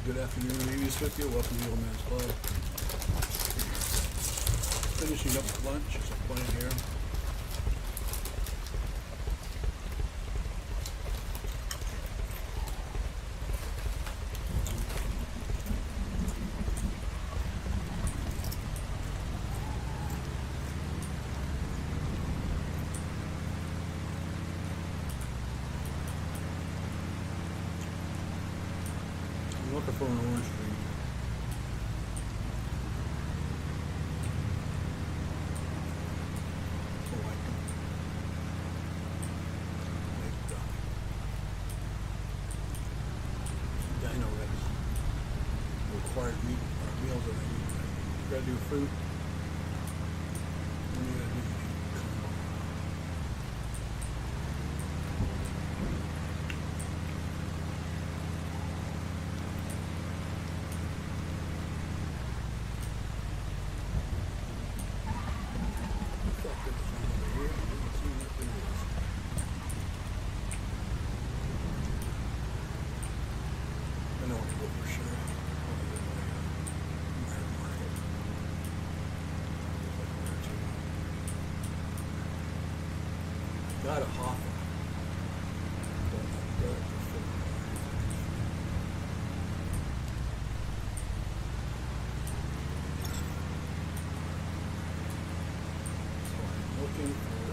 Good afternoon, Rielious with you. Welcome to the Old Man's Club. Finishing up lunch. There's a plant here. I'm looking for an orange tree. Dino Rex. Required meat or meals that I need. You gotta do fruit. And you gotta do meat combo. Fuck, there's one over here. I didn't see what it is. I know what for sure. Got a hopper. So I'm looking for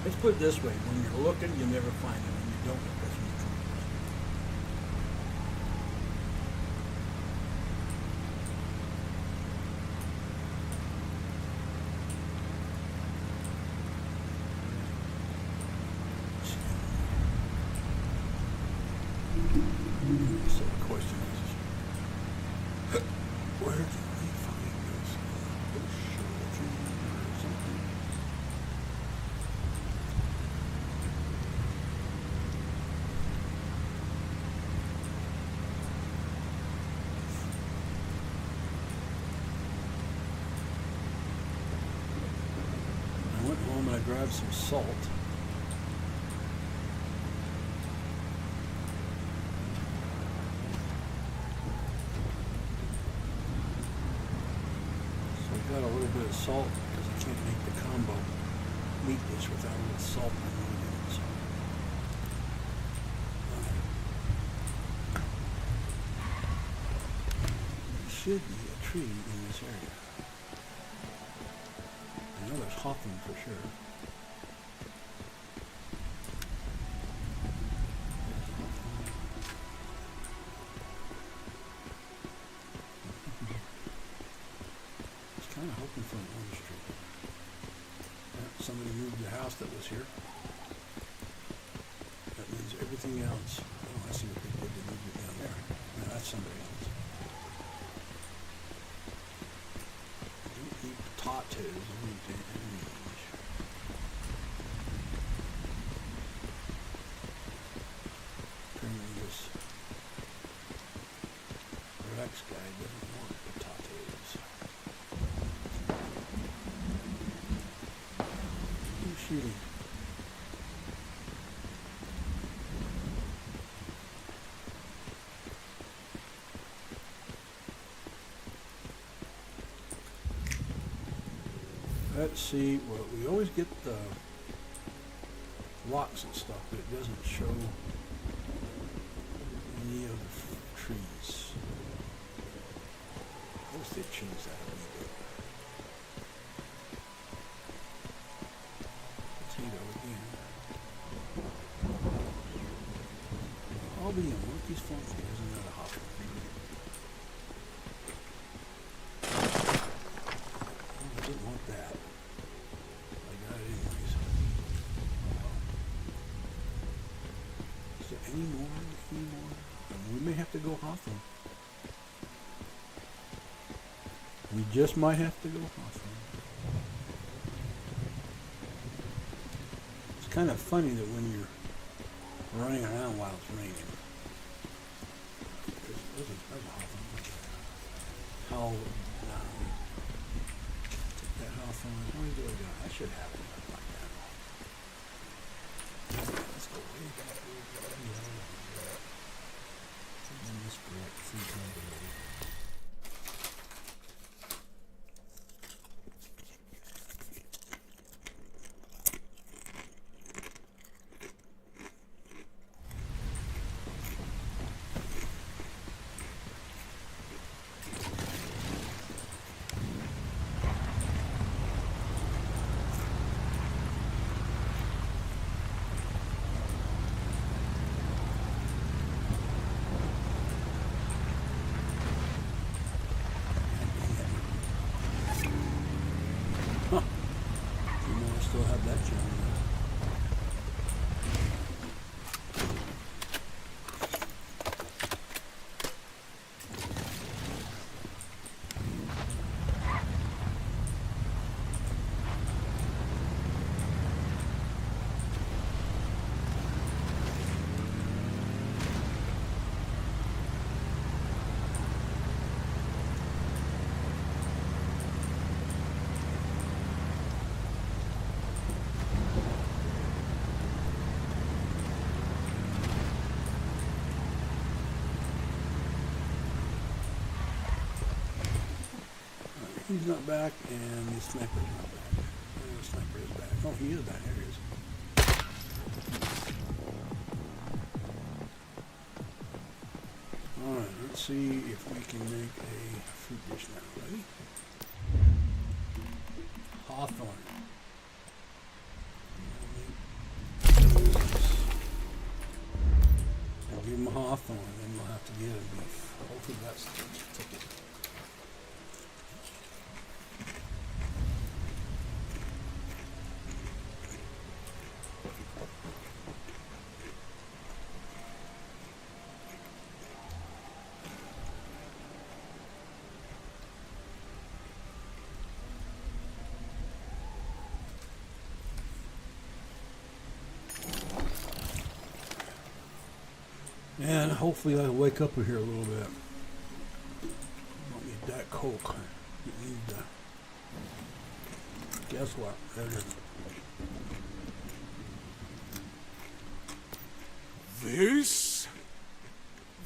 Let's put it this way, when you're looking, you never find it. When you don't look, that's when you find it. So the question is, where do we find this? Or something? I went home and I grabbed some salt. So I got a little bit of salt because I can't make the combo meat dish without a little salt in it. So. There should be a tree in this area. I know there's hawthorn for sure. I was kind of hoping for an orange tree. Yeah, somebody moved the house that was here. That means everything else. Oh, I see what they did. They moved it down there. No, that's somebody else. I don't need potatoes. I need to apparently this Rex guy doesn't want potatoes. Who's shooting? Let's see, well, we always get the rocks and stuff, but it doesn't show any of the trees. I wish they'd change that a little bit. Potato again. I'll be in monkey's funky, isn't that a hopper? Oh, I didn't want that. I got it anyways. Is there any more? We may have to go hawthorn. We just might have to go hawthorn. It's kind of funny that when you're running around while it's raining. There's a hawthorn. How take that hawthorn. How many do I got? I should have it. Still have that gem. He's not back, and the sniper's not back. And the sniper is back. Oh, he is back. There he is. Alright, let's see if we can make a fruit dish now. Ready? Hawthorn. I'll give him a hawthorn, then we'll have to get a beef. Hopefully that's the ticket. And hopefully I'll wake up here a little bit. Don't need that Coke. You need guess what? There it is.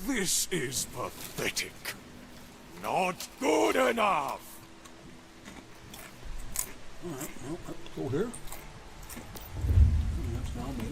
This is pathetic. Not good enough. Alright, well, let's go here. That's now me.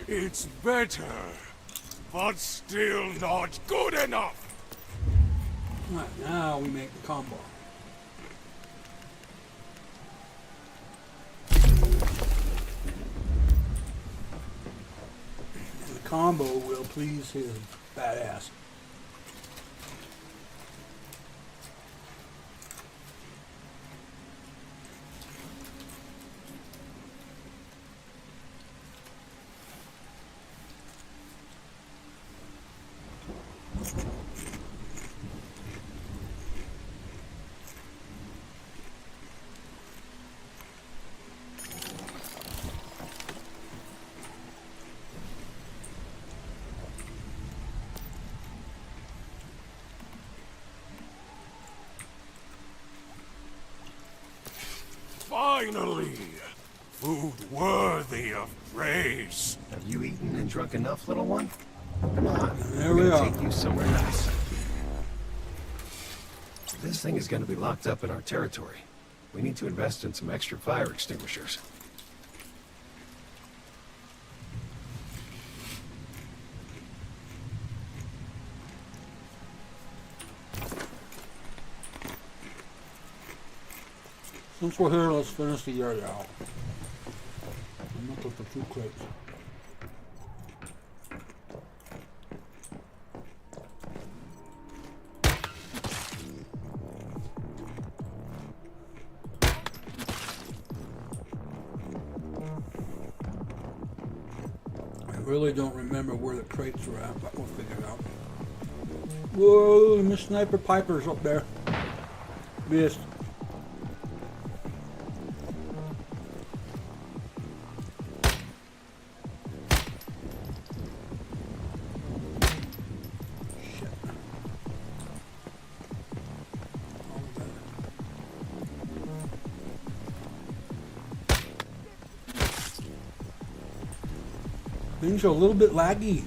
It's better, but still not good enough. Alright, now we make the combo. And the combo will please his badass. Finally! Food worthy of praise. Have you eaten and drunk enough, little one? Come on, There we're we gonna are. take you somewhere nice. This thing is gonna be locked up in our territory. We need to invest in some extra fire extinguishers. Since we're here, let's finish the yard out. I'm looking for 2 crates. I really don't remember where the crates were at, but we'll figure it out. Whoa, Miss Sniper Piper's up there. Missed. Shit. Things are a little bit laggy.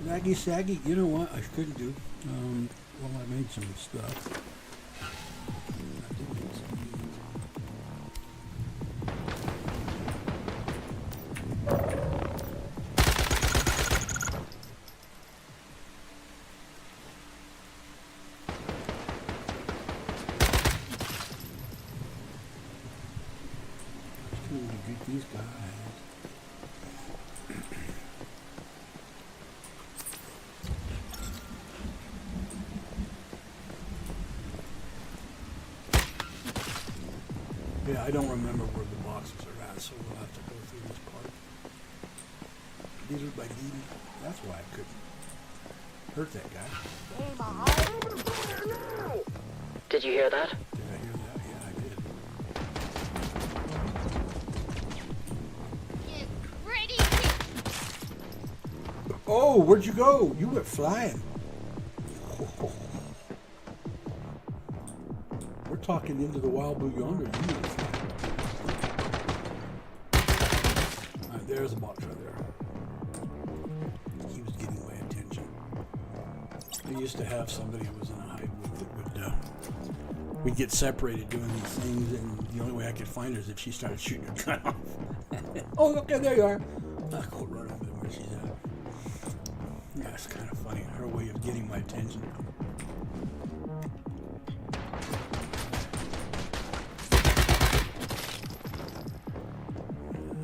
Laggy saggy. You know what I couldn't do? Well, I made some stuff. I did make some. Just going to get these guys. Yeah, I don't remember where the boxes are at, so we'll have to go through this part. These are by Dee. That's why I couldn't hurt that guy. Did you hear that? Did I hear that? Yeah, I did. Get ready. Oh, where'd you go? You went flying. We're talking into the wild blue yonder. You went flying. All right, there's a box right there. He was getting my attention. I used to have somebody who was in a hive with that would, we'd get separated doing these things, and the only way I could find her is if she started shooting her gun off. Oh, okay, there you are. I'll go run over to where she's at. Yeah, it's kind of funny. Her way of getting my attention.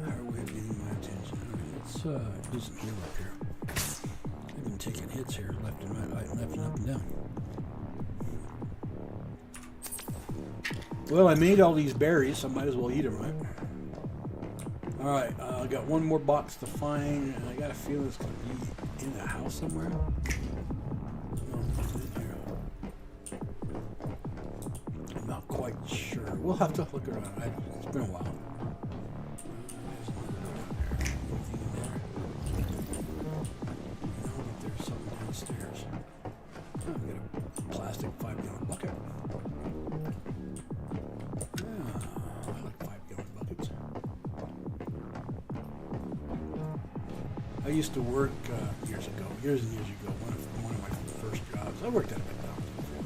Her way of getting my attention. All right, let's do some heal up here. I've been taking hits here, left and right, left and up and down. Well, I made all these berries, so I might as well eat them, right? All right, I got one more box to find, and I got a feeling it's going to be in the house somewhere. No, it's in here. I'm not quite sure. We'll have to look around. It's been a while. There's anything in there? No, but there's something downstairs. Oh, we got a plastic 5-gallon bucket. Yeah, I like 5-gallon buckets. I used to work years and years ago, one of my first jobs. I worked at a McDonald's before.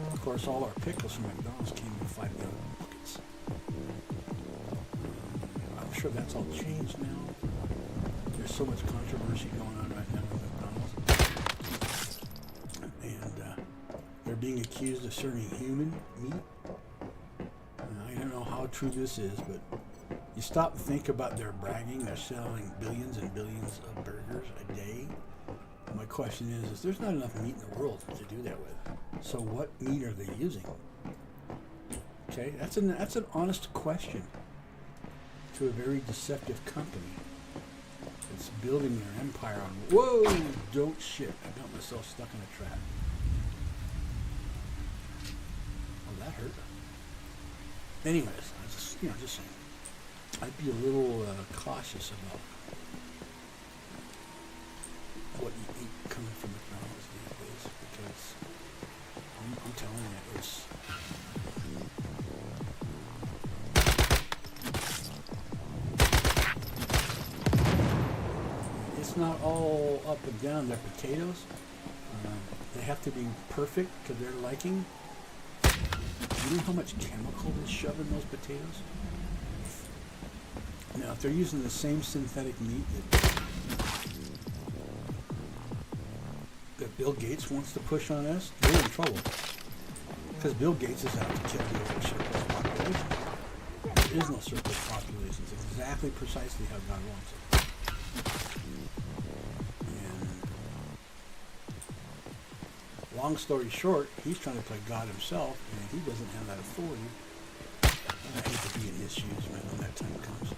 And of course, all our pickles from McDonald's came in 5-gallon buckets. I'm sure that's all changed now. There's so much controversy going on right now with McDonald's. And they're being accused of serving human meat. I don't know how true this is, but you stop and think about their bragging. They're selling billions and billions of burgers a day. My question is there's not enough meat in the world to do that with. So what meat are they using? Okay, that's an honest question to a very deceptive company that's building their empire on. Whoa! Don't shit! I got myself stuck in a trap. Oh, that hurt. Anyways, I just saying, I'd be a little cautious about what you eat coming from McDonald's these days, because I'm telling you, it's not all up and down. They're potatoes. They have to be perfect to their liking. You know how much chemical is shoved in those potatoes? Now, if they're using the same synthetic meat Bill Gates wants to push on us, we're in trouble. Because Bill Gates is out to kill the over surplus population. There is no surplus population. It's exactly precisely how God wants it. And long story short, he's trying to play God himself, and he doesn't have that authority. And I hate to be in his shoes when that time comes.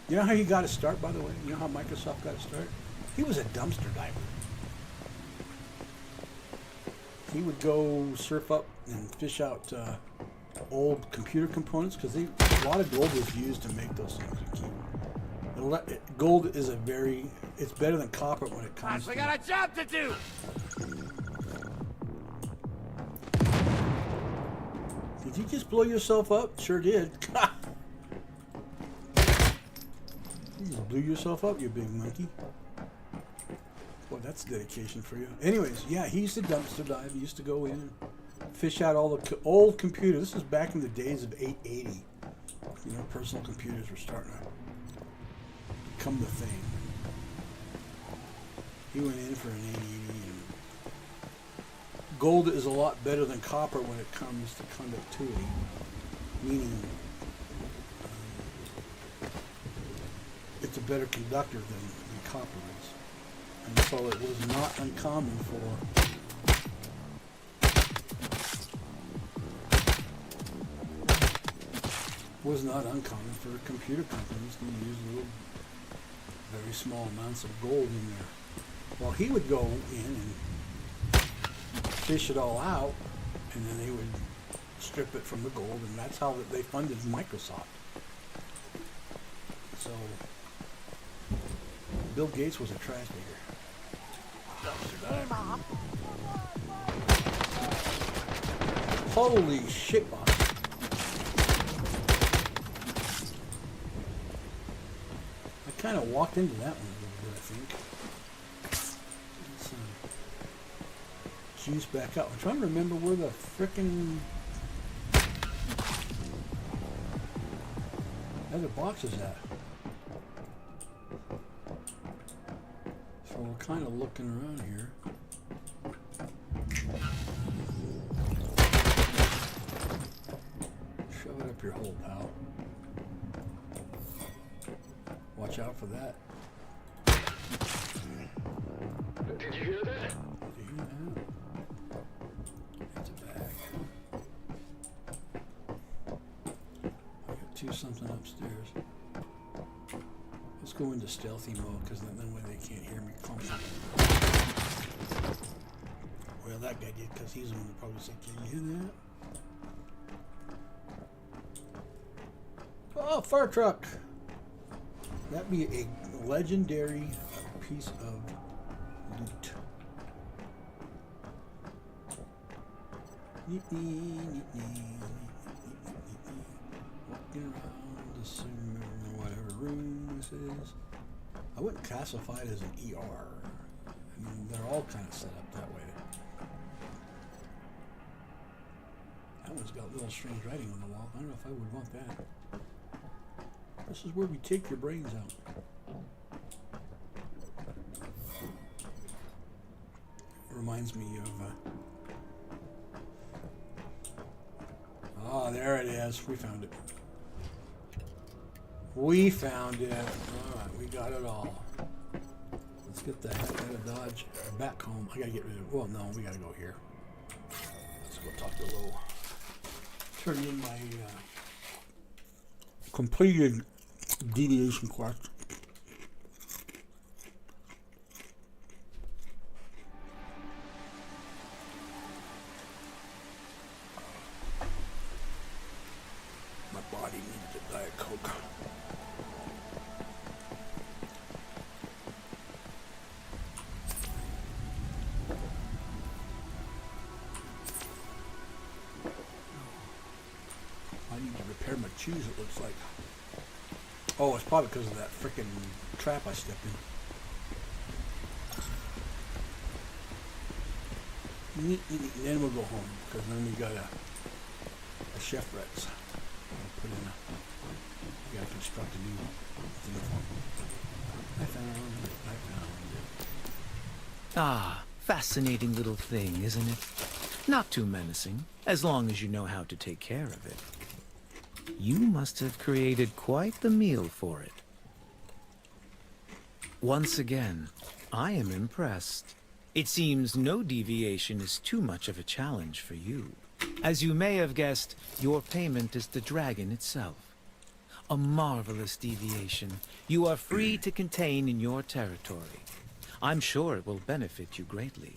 You know how he got his start, by the way? You know how Microsoft got his start? He was a dumpster diver. He would go surf up and fish out old computer components because a lot of gold was used to make those things. Gold is it's better than copper when it comes to... We got a job to do! Did you just blow yourself up? Sure did. You just blew yourself up, you big monkey. Well, that's dedication for you. Anyways, yeah, he used to dumpster dive. He used to go in and fish out all the old computers. This was back in the days of 880. You know, personal computers were starting to become the thing. He went in for an 880. And gold is a lot better than copper when it comes to conductivity, meaning it's a better conductor than copper is. And so it was not uncommon for computer companies to use little, very small amounts of gold in there. Well, he would go in and fish it all out, and then they would strip it from the gold, and that's how they funded Microsoft. So Bill Gates was a trash digger. Holy shit, boss. I kind of walked into that one a little bit, I think. Let's juice back up. I'm trying to remember where the frickin' other box is at. So we're kind of looking around here. Shove it up your hole, pal. Watch out for that. Did you hear that? Did you hear that? It's a bag. I got something upstairs. Let's go into stealthy mode because then way they can't hear me clumping. Well, that guy did because he's the one who probably said, "Can you hear that?" Oh, fire truck! That'd be a legendary piece of loot. Walking around the whatever room this is. I wouldn't classify it as an ER. I mean, they're all kind of set up that way. That one's got little strange writing on the wall. I don't know if I would want that. This is where we take your brains out. Reminds me of... oh, there it is. We found it. We found it. Alright, we got it all. Let's get the heck out of Dodge back home. I gotta get rid of... well, no, we gotta go here. Let's go talk to Lo. Turn in my completed deviation quest. My body needed a Diet Coke. I need to repair my shoes, it looks like. Oh, it's probably because of that frickin' trap I stepped in. And then we'll go home, because then we got a chef Rex. Put in a... we gotta construct a new thing for him. I found it. Ah, fascinating little thing, isn't it? Not too menacing, as long as you know how to take care of it. You must have created quite the meal for it. Once again, I am impressed. It seems no deviation is too much of a challenge for you. As you may have guessed, your payment is the dragon itself. A marvelous deviation you are free to contain in your territory. I'm sure it will benefit you greatly.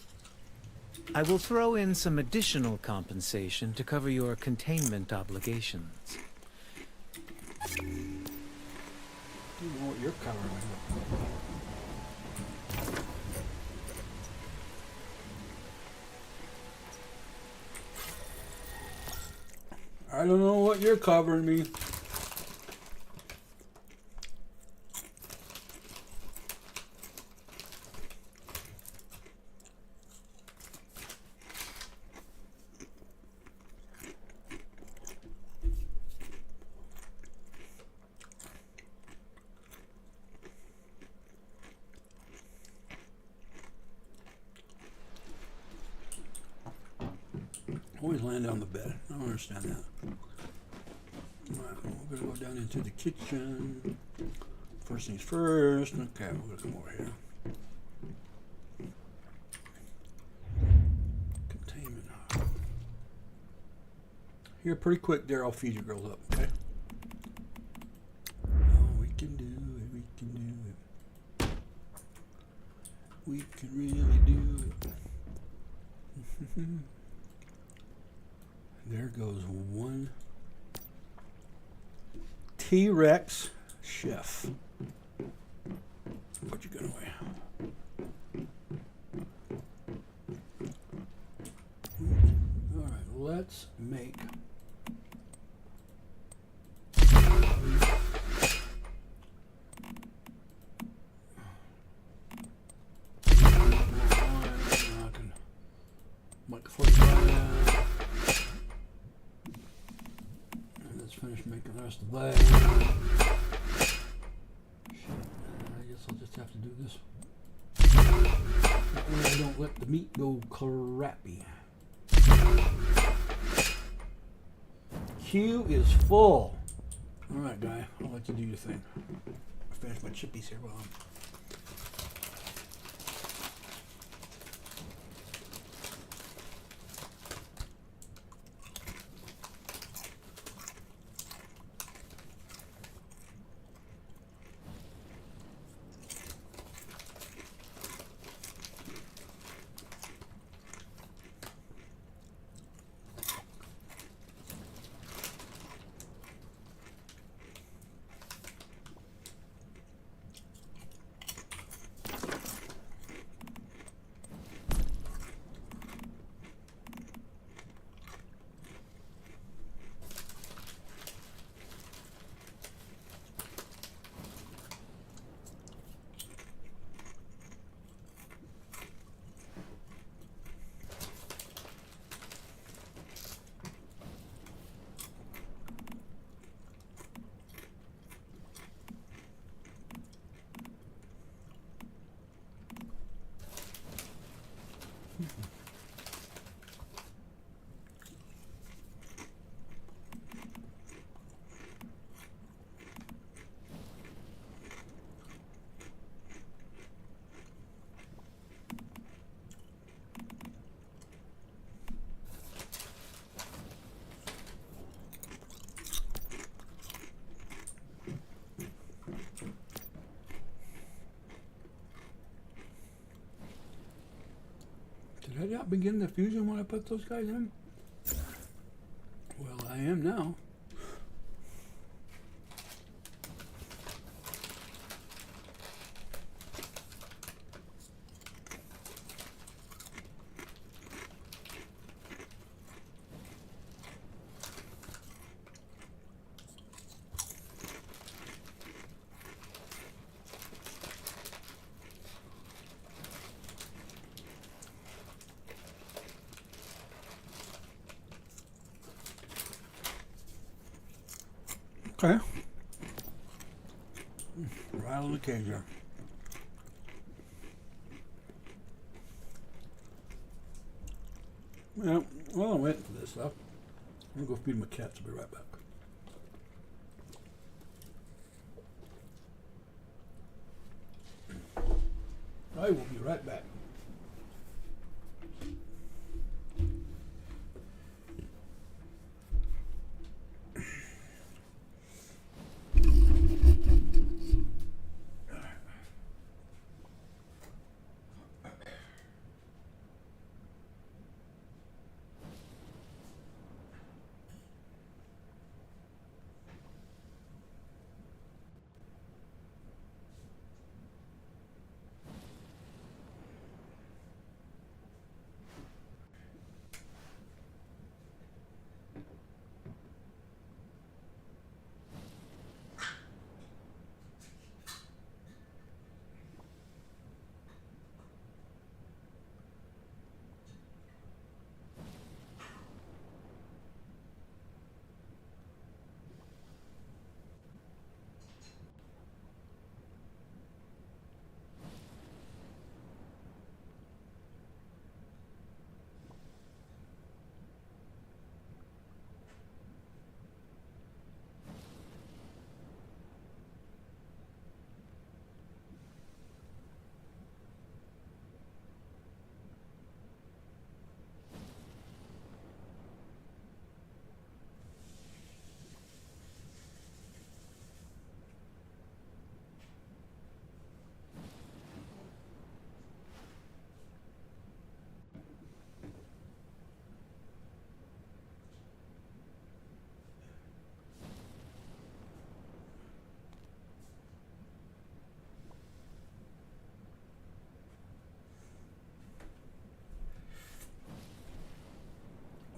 I will throw in some additional compensation to cover your containment obligations. You know what you're covering. I don't know what you're covering me. Always land on the bed. I don't understand that. Alright, we're gonna go down into the kitchen. First things first. Okay, we're gonna come over here. Containment. Here, pretty quick there, I'll feed your girls up, okay? Oh, we can do it, we can do it. We can really do it. There goes one T-Rex chef. Put your gun away. All right, let's make. Finish making the rest of that. I guess I'll just have to do this. That way I don't let the meat go crappy. Queue is full. Alright, guy, I'll let you do your thing. I'll finish my chippies here while I'm. Did I not begin the fusion when I put those guys in? Well, I am now. Okay. Right on the cage there. Yeah, well, I'm waiting for this stuff. I'm gonna go feed my cats. I'll be right back. I will be right back.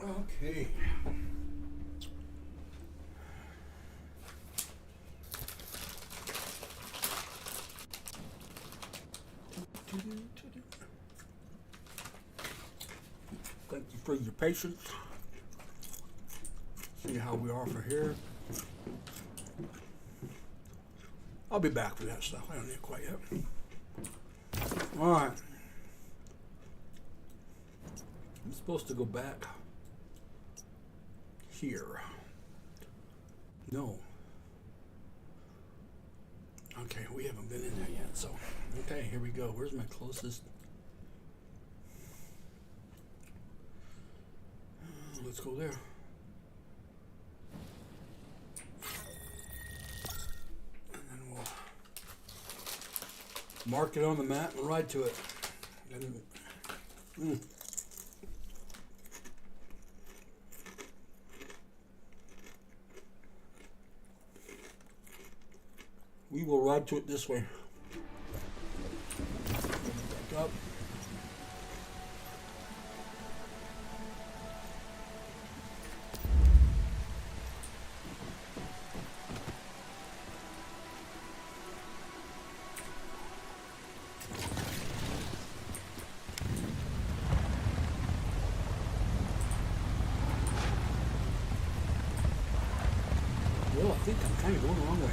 Okay. Thank you for your patience. See how we are for here. I'll be back for that stuff. I don't need it quite yet. All right. I'm supposed to go back here. No. Okay, we haven't been in there yet, so okay, here we go. Where's my closest? Let's go there. And then we'll mark it on the map and ride to it. We will ride to it this way. Back up. Well, I think I'm kind of going the wrong way.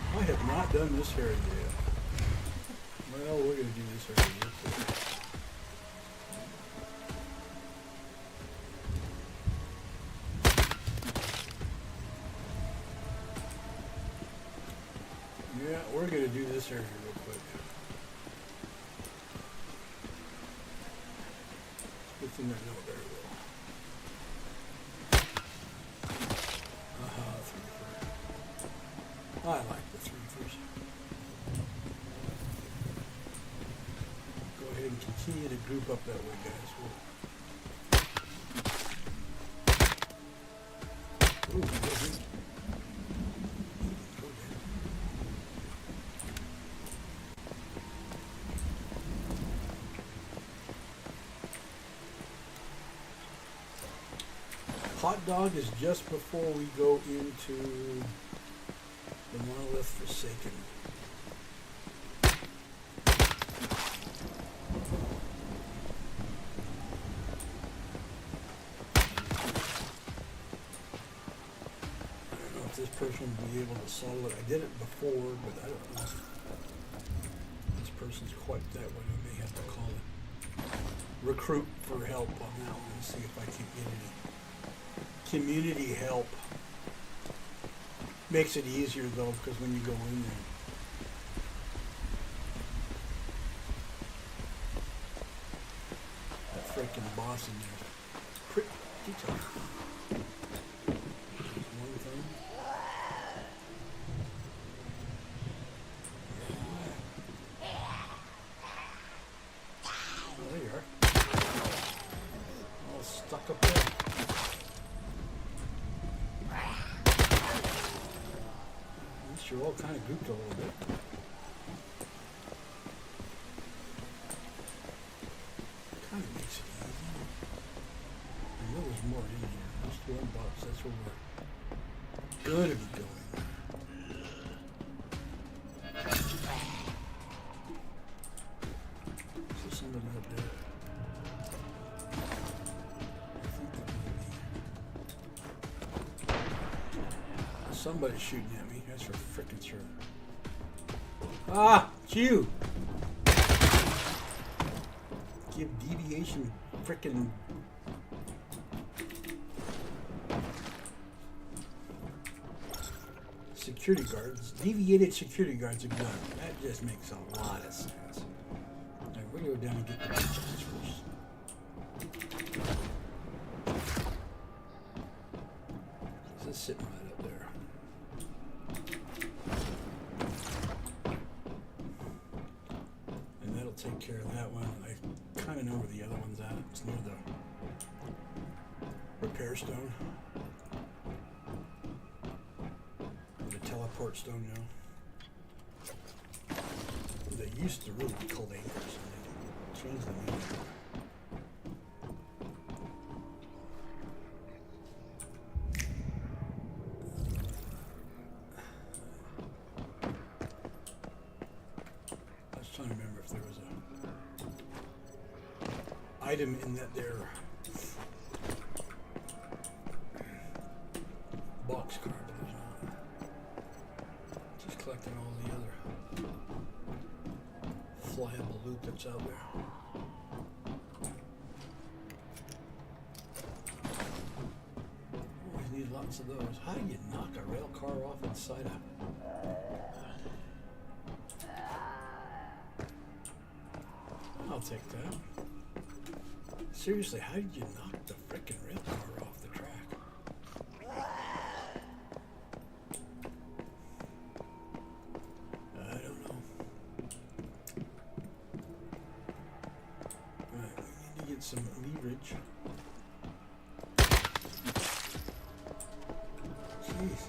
I have not done this area yet. Well, we're going to do this area yet. Yeah, we're going to do this area real quick. Good thing I know it very well. I like the 3 first. continue to group up that way, guys. Ooh, good. Hot dog is just before we go into the Monolith Forsaken. This person will be able to solve it. I did it before, but I don't know if this person's quite that way. I may have to call it. Recruit for help on that one and see if I can get any community help. Makes it easier though, because when you go in there. That freaking boss in there is pretty tough. One thing. There you are. All stuck up there. At least you're all kind of grouped a little bit. Kind of makes it easy. I know there's more in here. Just one box. That's where we're gonna be going. Somebody up there. I think there might be. Somebody's shooting at me. That's for frickin' sure. Ah! It's you! Give deviation frickin'. Security guards. Deviated security guards are done. That just makes a lot of sense. We're going to go down and get the chests first. This is sitting right up there. And that'll take care of that one. I kind of know where the other one's at. It's near the repair stone. Or the teleport stone now. They used to really be called anchors. Change the name. I was trying to remember if there was a item in that there box car, but there's not. Just collecting all the other flyable loot that's out there. Always need lots of those. How do you knock a rail car off inside a... I'll take that. Seriously, how did you knock the frickin' rail car off the track? I don't know. Alright, we need to get some leverage. Jeez.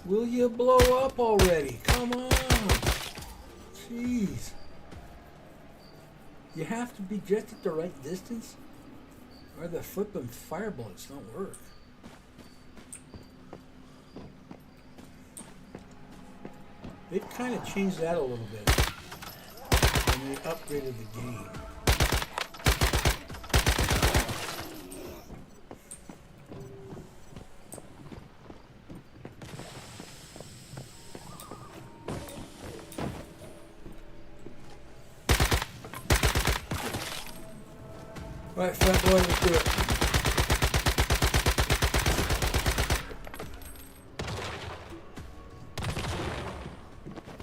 Will you blow up already? Come on. Jeez. You have to be just at the right distance, or the flippin' fire bullets don't work. They've kind of changed that a little bit when they upgraded the game. Alright, fat boy, let's do it.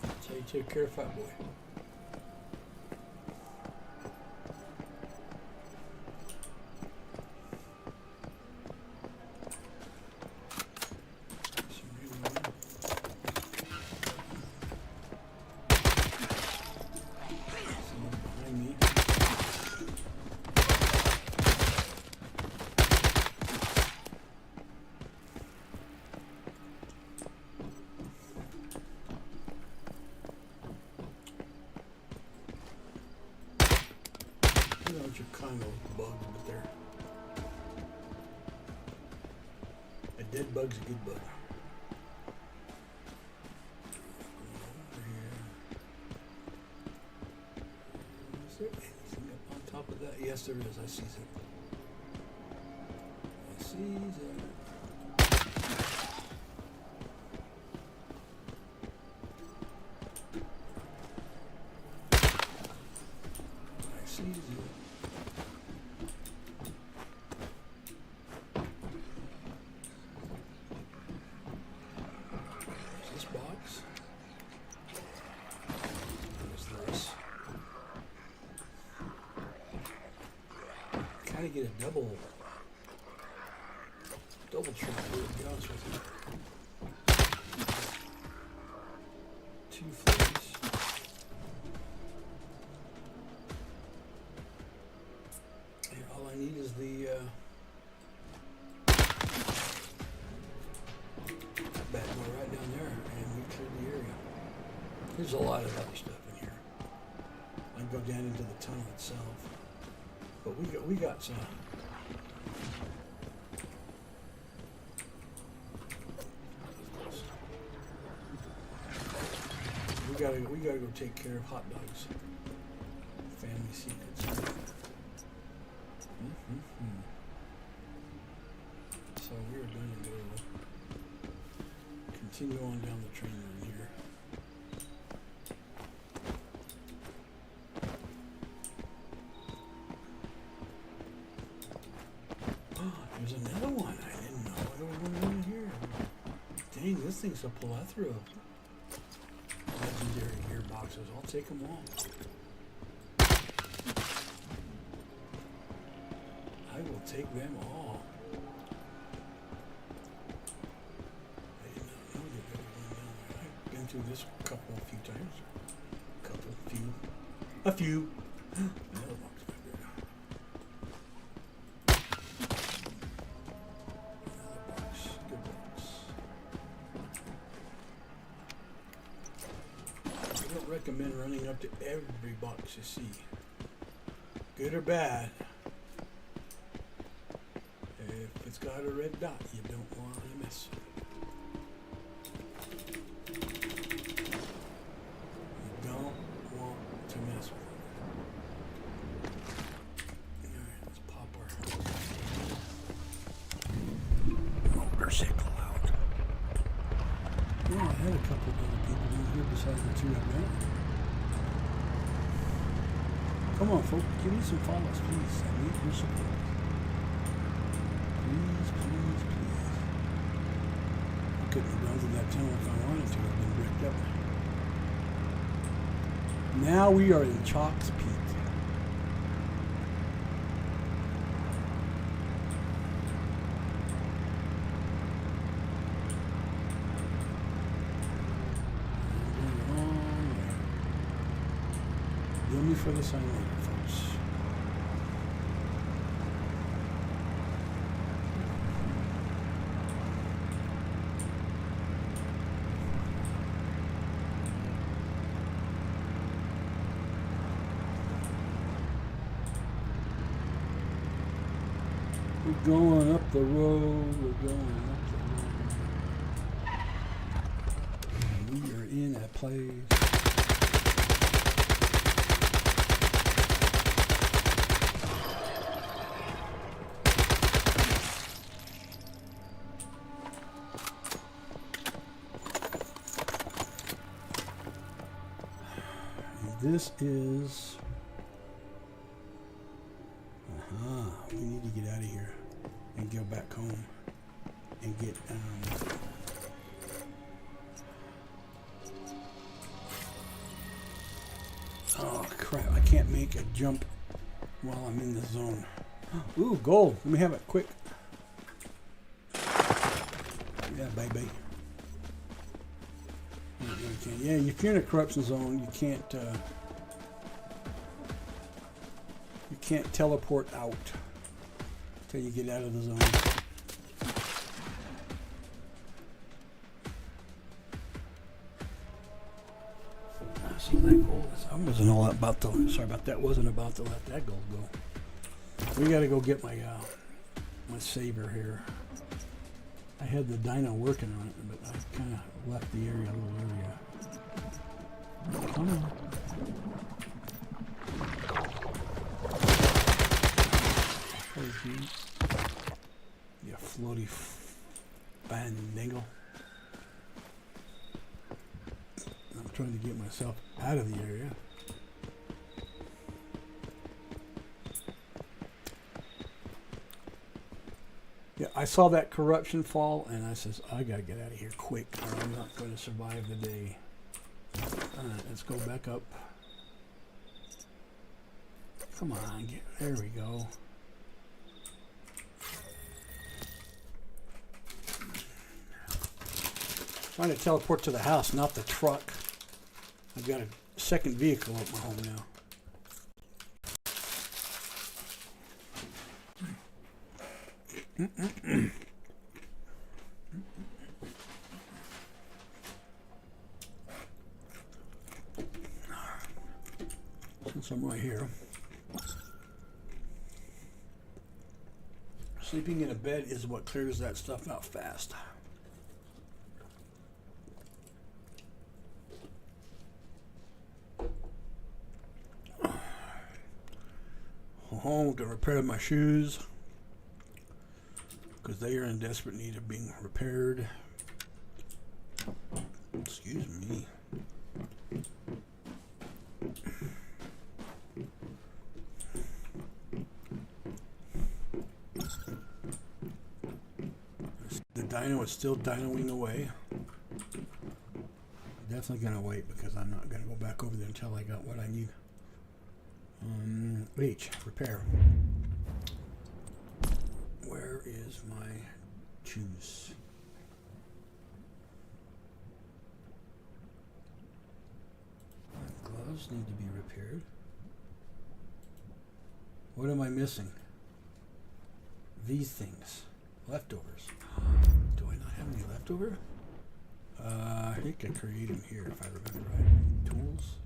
That's how you take care of fat boy. Some real dead bug's a good bug. Is there anything up on top of that? Yes, there is. I see it. I see it. I see it. This box. There's this. Kind of get a double trip here, to be honest with you. Two flags. And all I need is the that bad boy right down there, and we cleared the area. There's a lot of other stuff in here. I can go down into the tunnel itself, but we got some. We gotta go take care of hot dogs. Family secrets. So we're going to go continue on down the train line here. Oh, there's another one. I didn't know there was one in here. Dang, this thing's a plethora of legendary gearboxes. I'll take them all. I will take them all. I did not know there was one down there. I've been through this a few times. A few. Another box back there. Another box. Good box. I don't recommend running up to every box you see. Good or bad. If it's got a red dot, you don't want to mess with it. You don't want to mess with it. Alright, let's pop our motorcycle out. Yeah, I had a couple of other people in here besides the two I've met. Come on, folks, give me some follows, please. I need your support. Please, please, please. I couldn't have gone through that tunnel if I wanted to. I've been bricked up. Now we are in Chalk's Peak. Bill me for the sign later, folks. We're going up the road, we're going up the road. We are in a place. This is, we need to get out of here and go back home and get, oh crap, I can't make a jump while I'm in the zone. Ooh, gold, let me have it quick. Yeah, baby. Yeah, if you're in a corruption zone, you can't teleport out until you get out of the zone. See that gold? I wasn't all about to. Sorry about that. Wasn't about to let that gold go. We got to go get my my saber here. I had the dyno working on it, but I kind of left the area a little earlier. Come on. Oh, geez. You floaty bandangle. I'm trying to get myself out of the area. Yeah, I saw that corruption fall, and I says, I gotta get out of here quick, or I'm not going to survive the day. Alright, let's go back up. Come on, there we go. Trying to teleport to the house, not the truck. I've got a second vehicle at my home now. Since I'm right here, sleeping in a bed is what clears that stuff out fast. Home to repair my shoes because they are in desperate need of being repaired. Excuse me. The dyno is still dynoing away. Definitely gonna wait because I'm not gonna go back over there until I got what I need. H, repair. Where is my juice? My gloves need to be repaired. What am I missing? These things. Leftovers. Do I not have any leftover? I think I created them here if I remember right. Tools.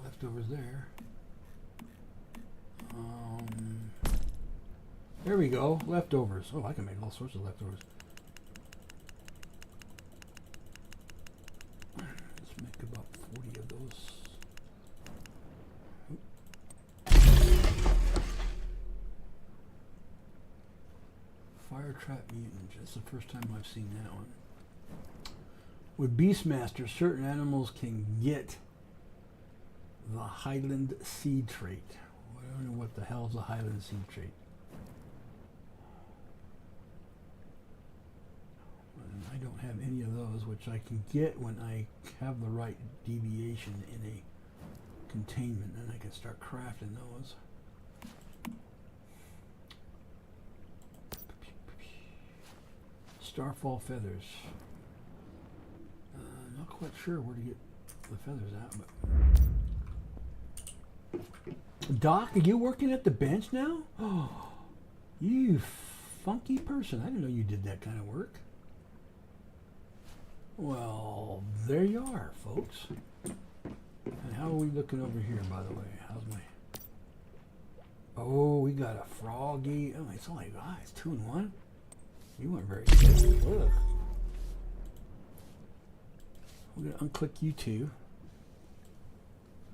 Leftovers there. There we go. Leftovers. Oh, I can make all sorts of leftovers. Let's make about 40 of those. Fire trap mutant. That's the first time I've seen that one. With Beastmaster, certain animals can get the Highland Seed trait. I don't know what the hell is a Highland Seed trait. And I don't have any of those, which I can get when I have the right deviation in a containment, and I can start crafting those. Starfall feathers. Not quite sure where to get the feathers at, but. Doc, are you working at the bench now? Oh, you funky person. I didn't know you did that kind of work. Well, there you are, folks. And how are we looking over here, by the way? How's my... Oh, we got a froggy. Oh, it's only, it's 2 and 1. You weren't very good. Look. We're going to unclick you two.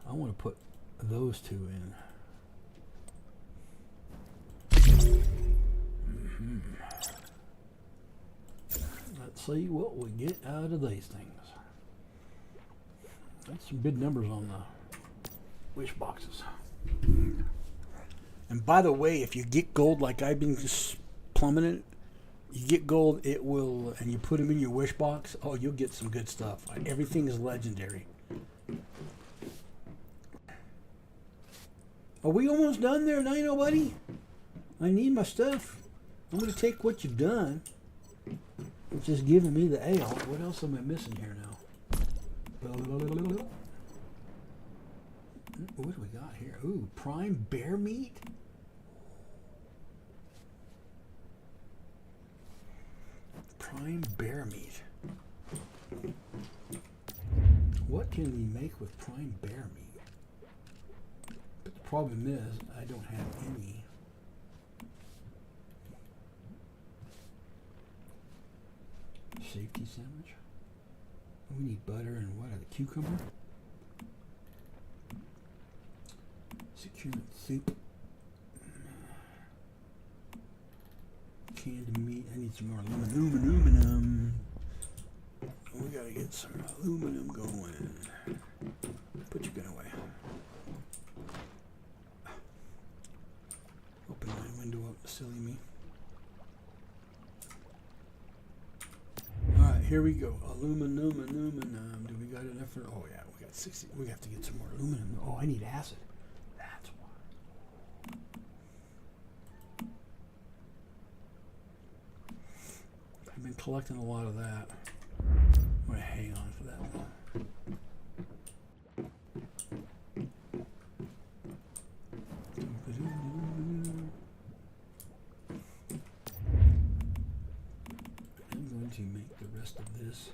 I want to put those 2 in. Let's see what we get out of these things. That's some big numbers on the wish boxes. And by the way, if you get gold like I've been just plummeting it, you get gold, it will, and you put them in your wish box, oh, you'll get some good stuff. Everything is legendary. Are we almost done there, Dino buddy? I need my stuff. I'm going to take what you've done. It's just giving me the ale. What else am I missing here now? What do we got here? Ooh, prime bear meat? Prime bear meat. What can we make with prime bear meat? problem is, I don't have any. Safety sandwich. We need butter and what? A cucumber? Succulent soup. Canned meat. I need some more aluminum. We gotta get some aluminum going. Put your gun away. Open my window up, silly me. Alright, here we go. Aluminum. Do we got enough for? Oh yeah, we got 60. We have to get some more aluminum. Oh, I need acid. That's why. I've been collecting a lot of that. I'm gonna hang on for that one. I'm going to make the rest of this.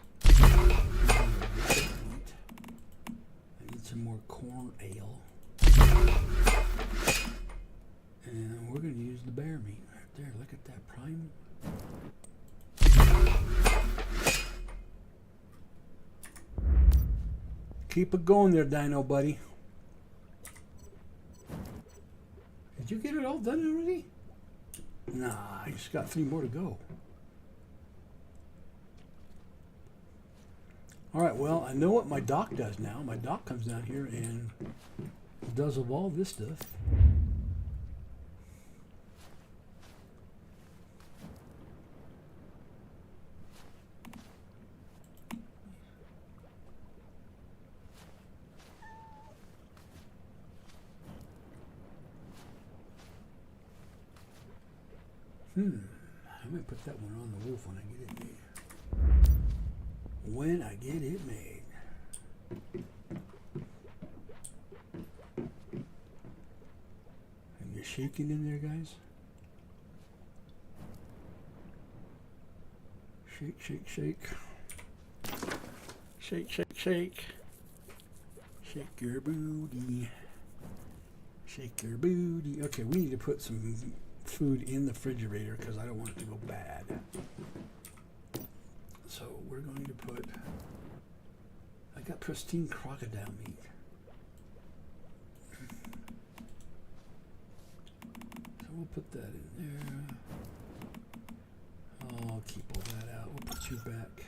I need some more corn ale. And we're going to use the bear meat right there. Look at that prime. Keep it going there, Dino buddy. Did you get it all done already? Nah, I just got 3 more to go. Alright, well, I know what my doc does now. My doc comes down here and does of all this stuff. I'm gonna put that one on the roof when I get it made. When I get it made. Are you shaking in there, guys? Shake, shake, shake. Shake, shake, shake. Shake your booty. Shake your booty. Okay, we need to put some food in the refrigerator because I don't want it to go bad. So we're going to put, I got pristine crocodile meat. So we'll put that in there. I'll keep all that out. We'll put you back.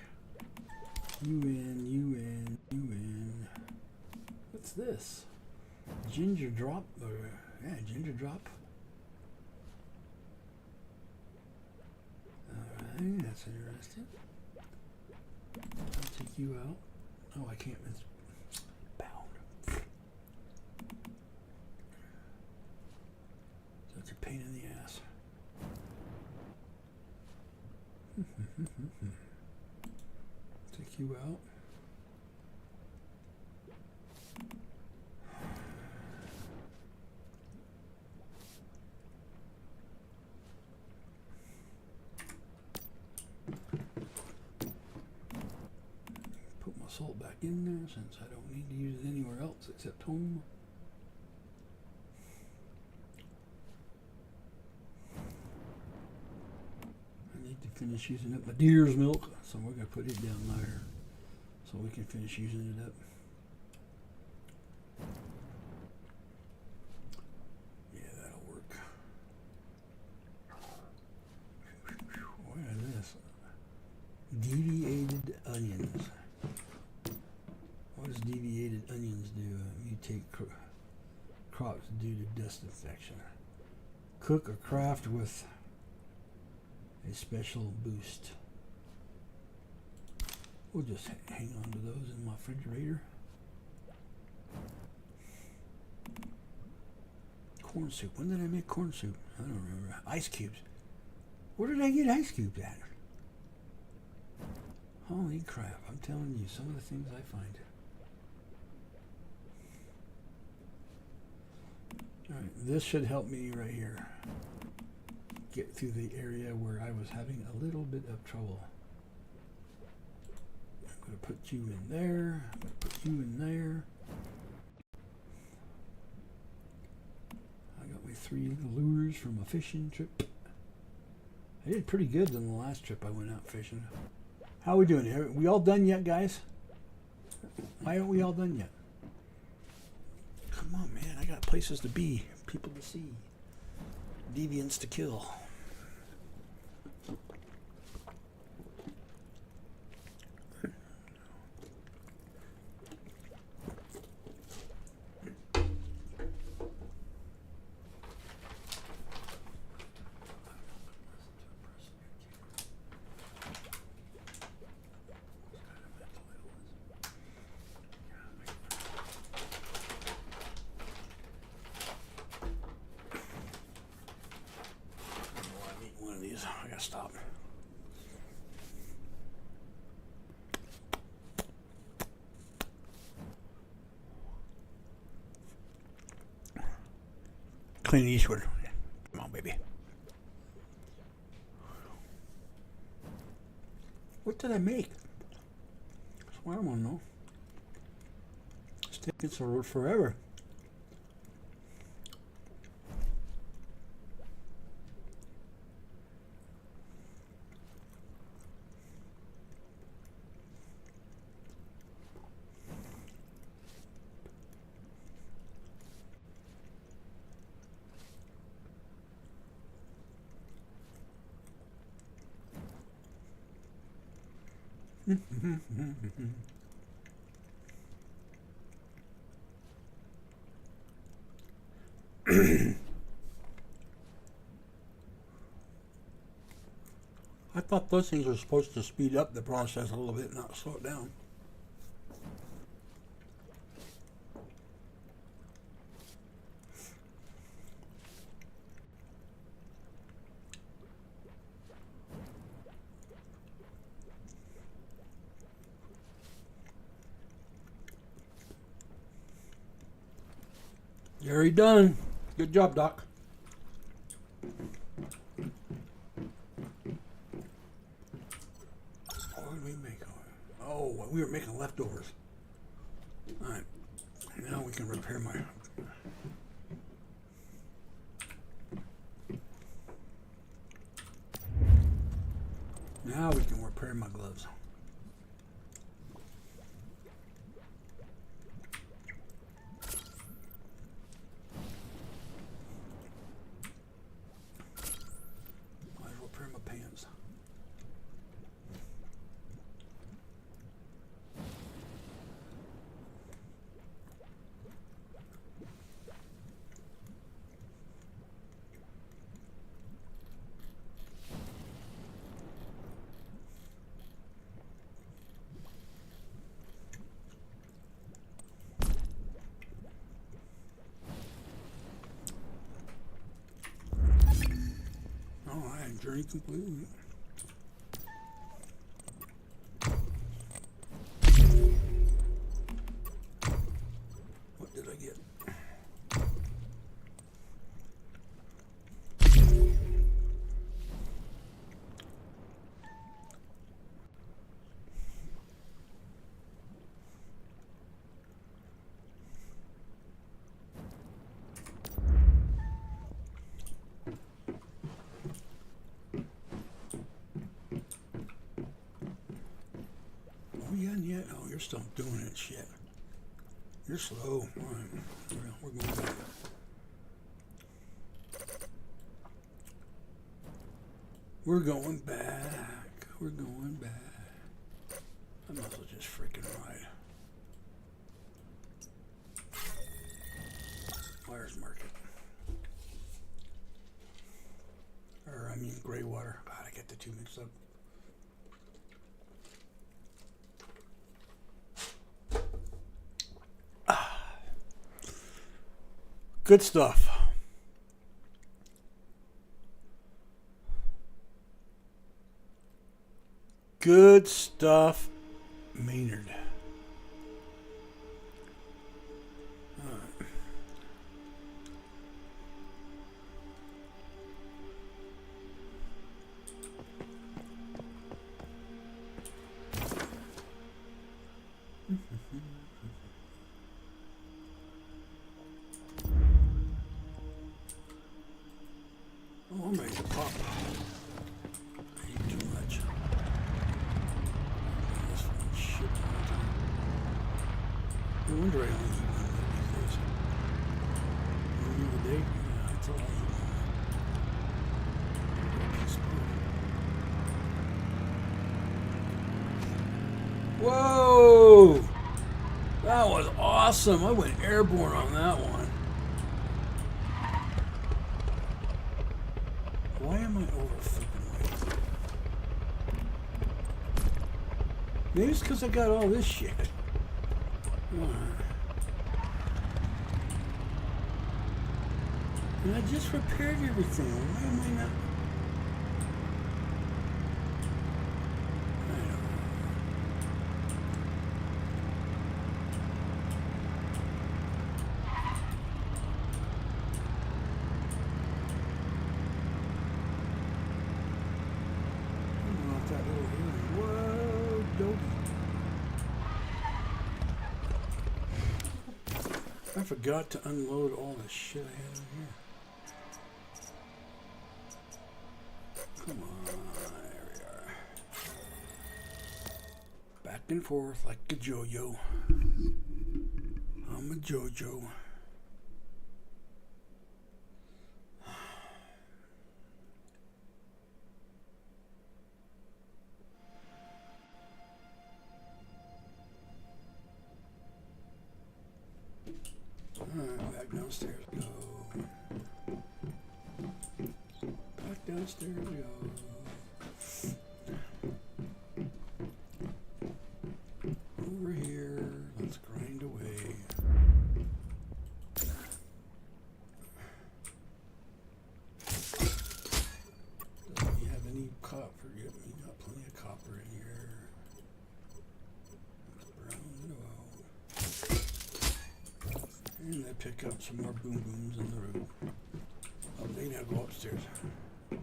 You in. What's this? Ginger drop? Yeah, ginger drop. Alright, that's interesting. I'll take you out. Oh, I can't. It's bound. Such a pain in the ass. Take you out. Put my salt back in there since I don't need to use it anywhere else except home. I need to finish using up my deer's milk, so we're going to put it down there so we can finish using it up. Yeah, that'll work. What is this? Deviated onions. What does deviated onions do? Mutate crops due to dust infection. Cook or craft with a special boost. We'll just hang on to those in my refrigerator. Corn soup. When did I make corn soup? I don't remember. Ice cubes. Where did I get ice cubes at? Holy crap. I'm telling you, some of the things I find. Alright, this should help me right here get through the area where I was having a little bit of trouble. I'm going to put you in there. I'm going to put you in there. 3 lures from a fishing trip. I did pretty good on the last trip I went out fishing. How are we doing? Are we all done yet, guys? Why aren't we all done yet? Come on, man. I got places to be, people to see, deviants to kill. I gotta stop. Clint Eastwood. Come on, baby. What did I make? That's what I want to know. It's taking so forever. I thought those things were supposed to speed up the process a little bit, not slow it down. Very done. Good job, Doc. What did we make? Oh, we were making leftovers. All right. Now we can repair my... Now we can repair my gloves. Alright, journey complete. What did I get? Yet? Oh, you're still doing it, shit. You're slow. All right. We're going back. We're going back. We're going back. I might as well just freaking ride. Myers Market. Or, I mean, Greywater. God, I get the two mixed up. Good stuff. Good stuff, Maynard. All right. Oh, I'm ready to pop. I eat too much. This fucking shit all the time. No wonder I only eat one these days. One meal a day? Yeah, that's all I eat. A teaspoon. Whoa! That was awesome. I went airborne on that one. Why am I over flipping weight? Maybe it's because I got all this shit. And I just repaired everything. Why am I not? I don't know. I'm off that little hill. Whoa, dopey. I forgot to unload all the shit I had in here. Come on, there we are. Back and forth like a JoJo. I'm a JoJo. Alright, back downstairs we go. Back downstairs we go. Over here, let's grind away. Doesn't he have any copper? Yep, we got plenty of copper in here. Let's brown it out. And I pick up some more boom booms in the room. Oh, they now go upstairs. Yeah,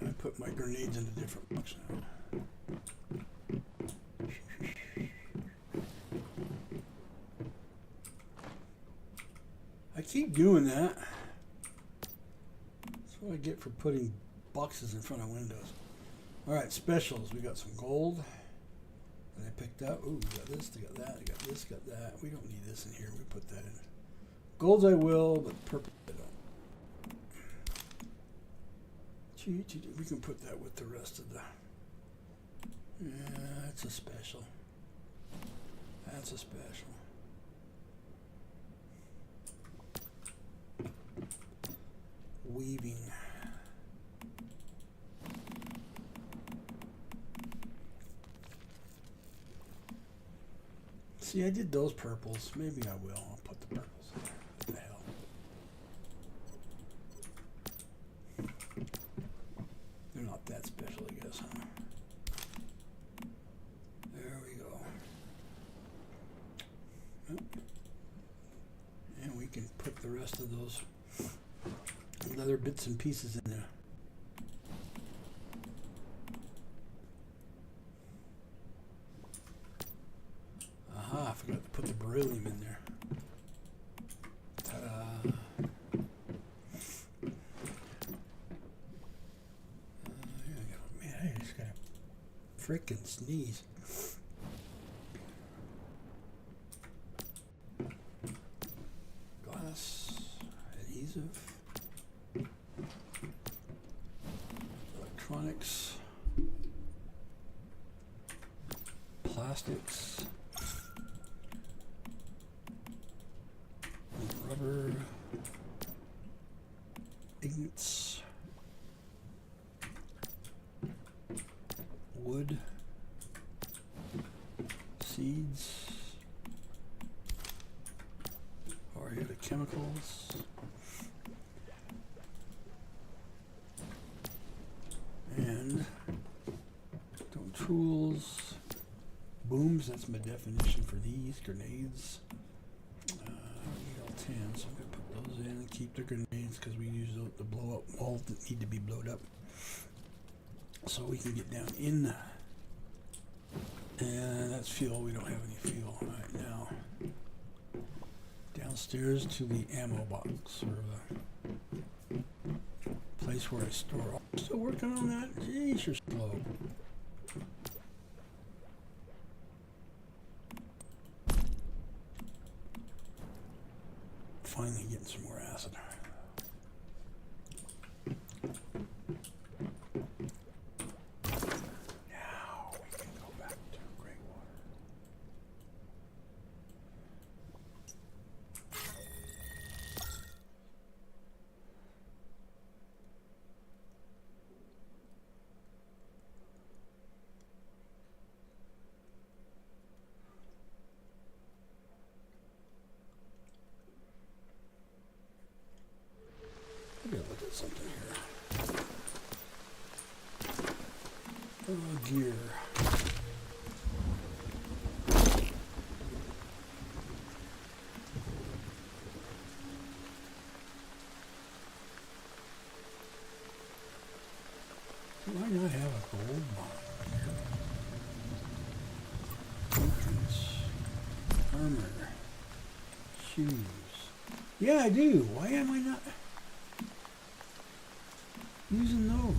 I put my grenades into different boxes now. I keep doing that. That's what I get for putting boxes in front of windows. Alright, specials. We got some gold that I picked up. Ooh, we got this, we got that, we got this, got that. We don't need this in here. We put that in. Golds I will, but purple I don't. We can put that with the rest of the... Yeah, that's a special. That's a special. Weaving. See, I did those purples. Maybe I will. I'll put the purples in there. What the hell? They're not that special, I guess, huh? There we go. Oh. And we can put the rest of those leather bits and pieces in there. Aha, I forgot to put the beryllium in there. Ta-da. Here we go. Man, I just got a frickin' sneeze. Glass, adhesive. Electronics, plastics, rubber, ingots, wood, seeds, or here the chemicals. And tools, booms, that's my definition for these, grenades. EL10, so I'm going to put those in and keep the grenades because we use those to blow up walls that need to be blowed up. So we can get down in. And that's fuel, we don't have any fuel right now. Downstairs to the ammo box, or the place where I store. Oh, still working on that? Jeez, you're slow. Finally getting some more acid. Now we can go back to gray water. I gotta look at something here. Oh, gear. Why not have a gold bond here? Entrance. Armor. Shoes. Yeah, I do. Why am I not using those?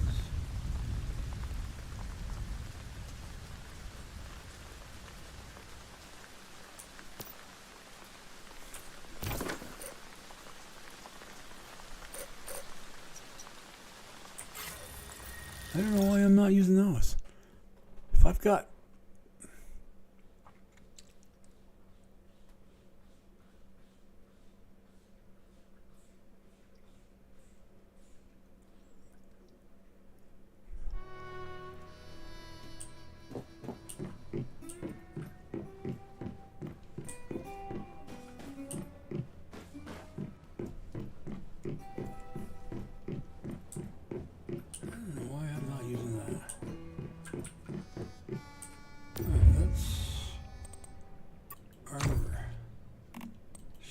I don't know why I'm not using those. If I've got...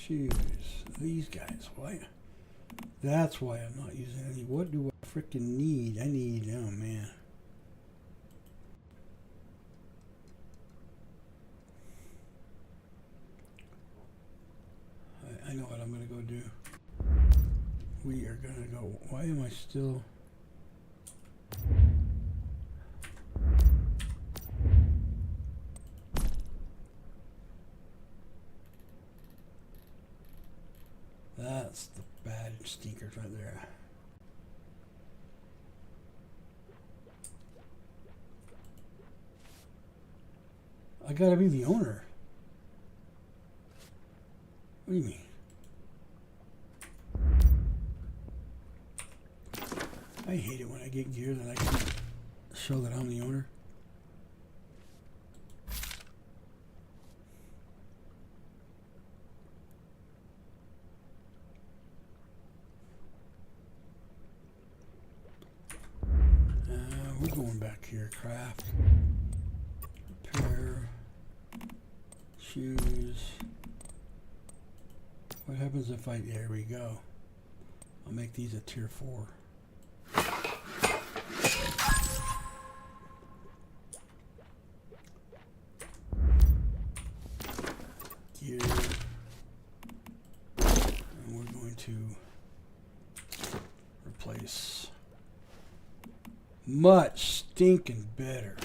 Shoes. These guys. Why? That's why I'm not using any. What do I freaking need? I need, oh man. I know what I'm going to go do. We are going to go. Why am I still... That's the bad stinkers right there. I gotta be the owner. What do you mean? I hate it when I get gear that I can show that I'm the owner. We're going back here. Craft. Repair. Shoes. What happens if I... There we go. I'll make these a tier 4. Gear. And we're going to replace... Much stinking better.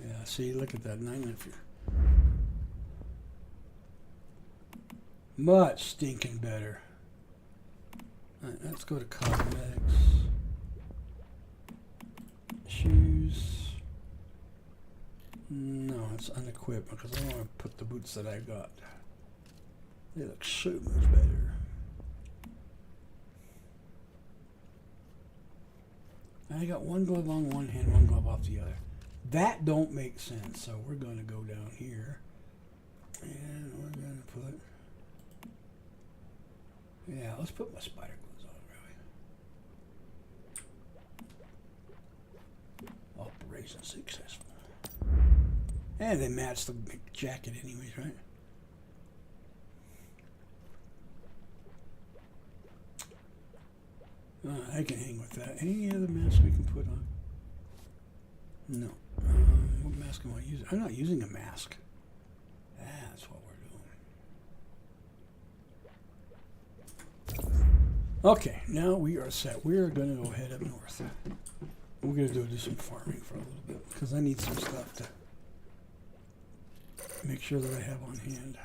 Yeah, see, look at that 9 if you're much stinking better. All right, let's go to cosmetics. Shoes. No, it's unequipped because I don't want to put the boots that I got. They look so much better. And I got one glove on one hand, one glove off the other. That don't make sense. So we're going to go down here. And we're going to put... Yeah, let's put my spider gloves on, really. Operation successful. And they match the jacket anyways, right? I can hang with that. Any other mask we can put on? No. We'll mask am I using? I'm not using a mask. That's what we're doing. Okay, now we are set. We are going to go head up north. We're going to go do some farming for a little bit because I need some stuff to make sure that I have on hand.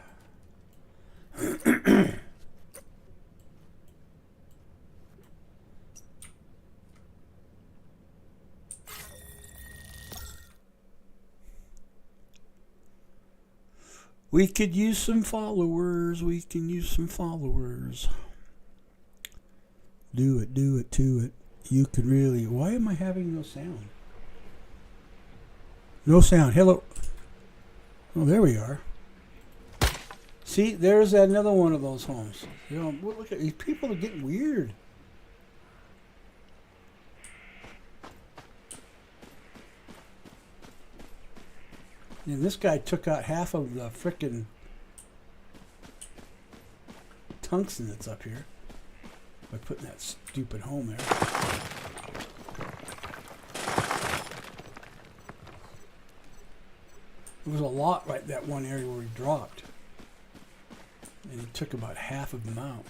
We could use some followers. We can use some followers. Do it to it. You could really... Why am I having no sound? No sound. Hello. Oh, there we are. See, there's another one of those homes. You know, look at these people are getting weird. And this guy took out half of the frickin' tungsten that's up here by putting that stupid home there. There was a lot right that one area where he dropped. And he took about half of them out.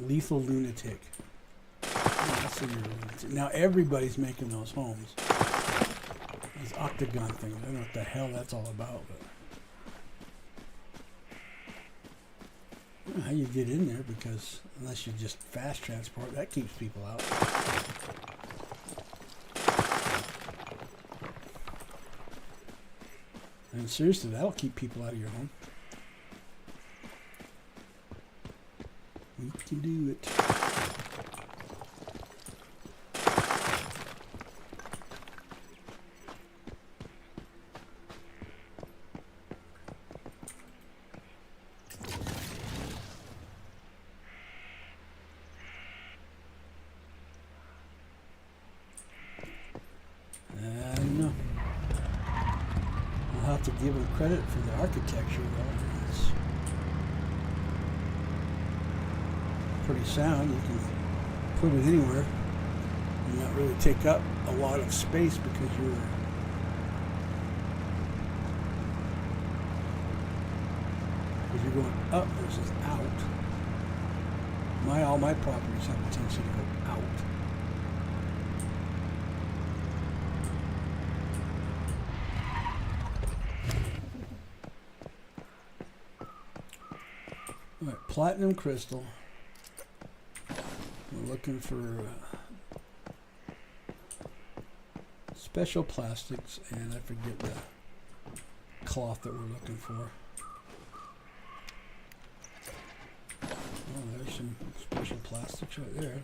Lethal lunatic. Now everybody's making those homes. These octagon things. I don't know what the hell that's all about, but I don't know how you get in there because unless you just fast transport, that keeps people out. And seriously, that'll keep people out of your home. We can do it. To give him credit for the architecture, though. It's pretty sound. You can put it anywhere and not really take up a lot of space because you're going up versus out. All my properties have a tendency to go out. Alright, platinum crystal. We're looking for special plastics, and I forget the cloth that we're looking for. Oh, there's some special plastics right there.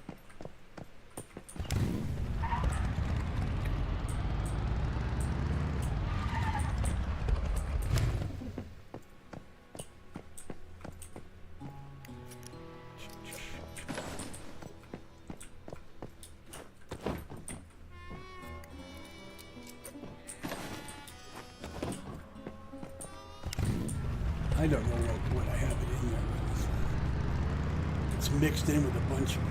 I don't know what I have it in there with. It's mixed in with a bunch of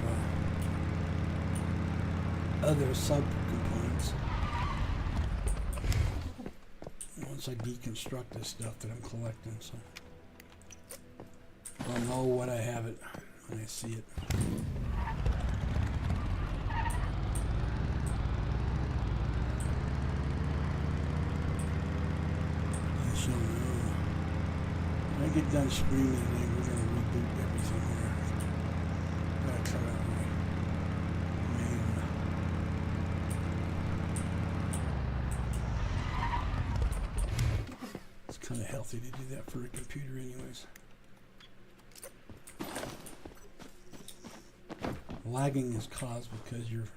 other sub-components. Once I deconstruct this stuff that I'm collecting, so I'll know what I have it when I see it. I shall know. When I get done streaming today, we're going to reboot everything here. Gotta cut out my main. It's kind of healthy to do that for a computer anyways. Lagging is caused because you're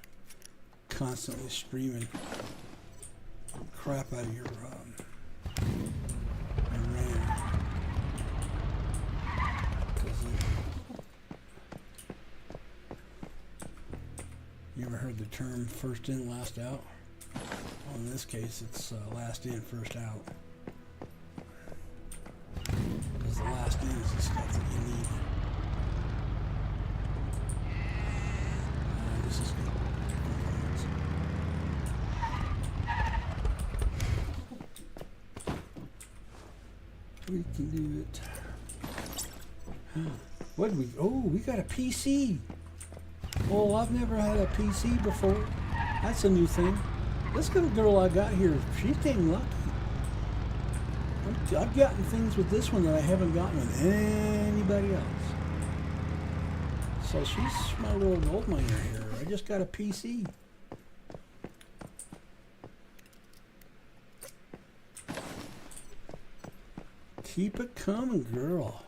constantly streaming crap out of your RAM. You ever heard the term first in, last out? Well, in this case, it's last in, first out. Because the last in is the stuff that you need. This is good. We can do it. What did we? Oh, we got a PC. Oh, I've never had a PC before. That's a new thing. This little girl I got here, she's getting lucky. I've gotten things with this one that I haven't gotten with anybody else. So she's my little gold miner here. I just got a PC. Keep it coming, girl.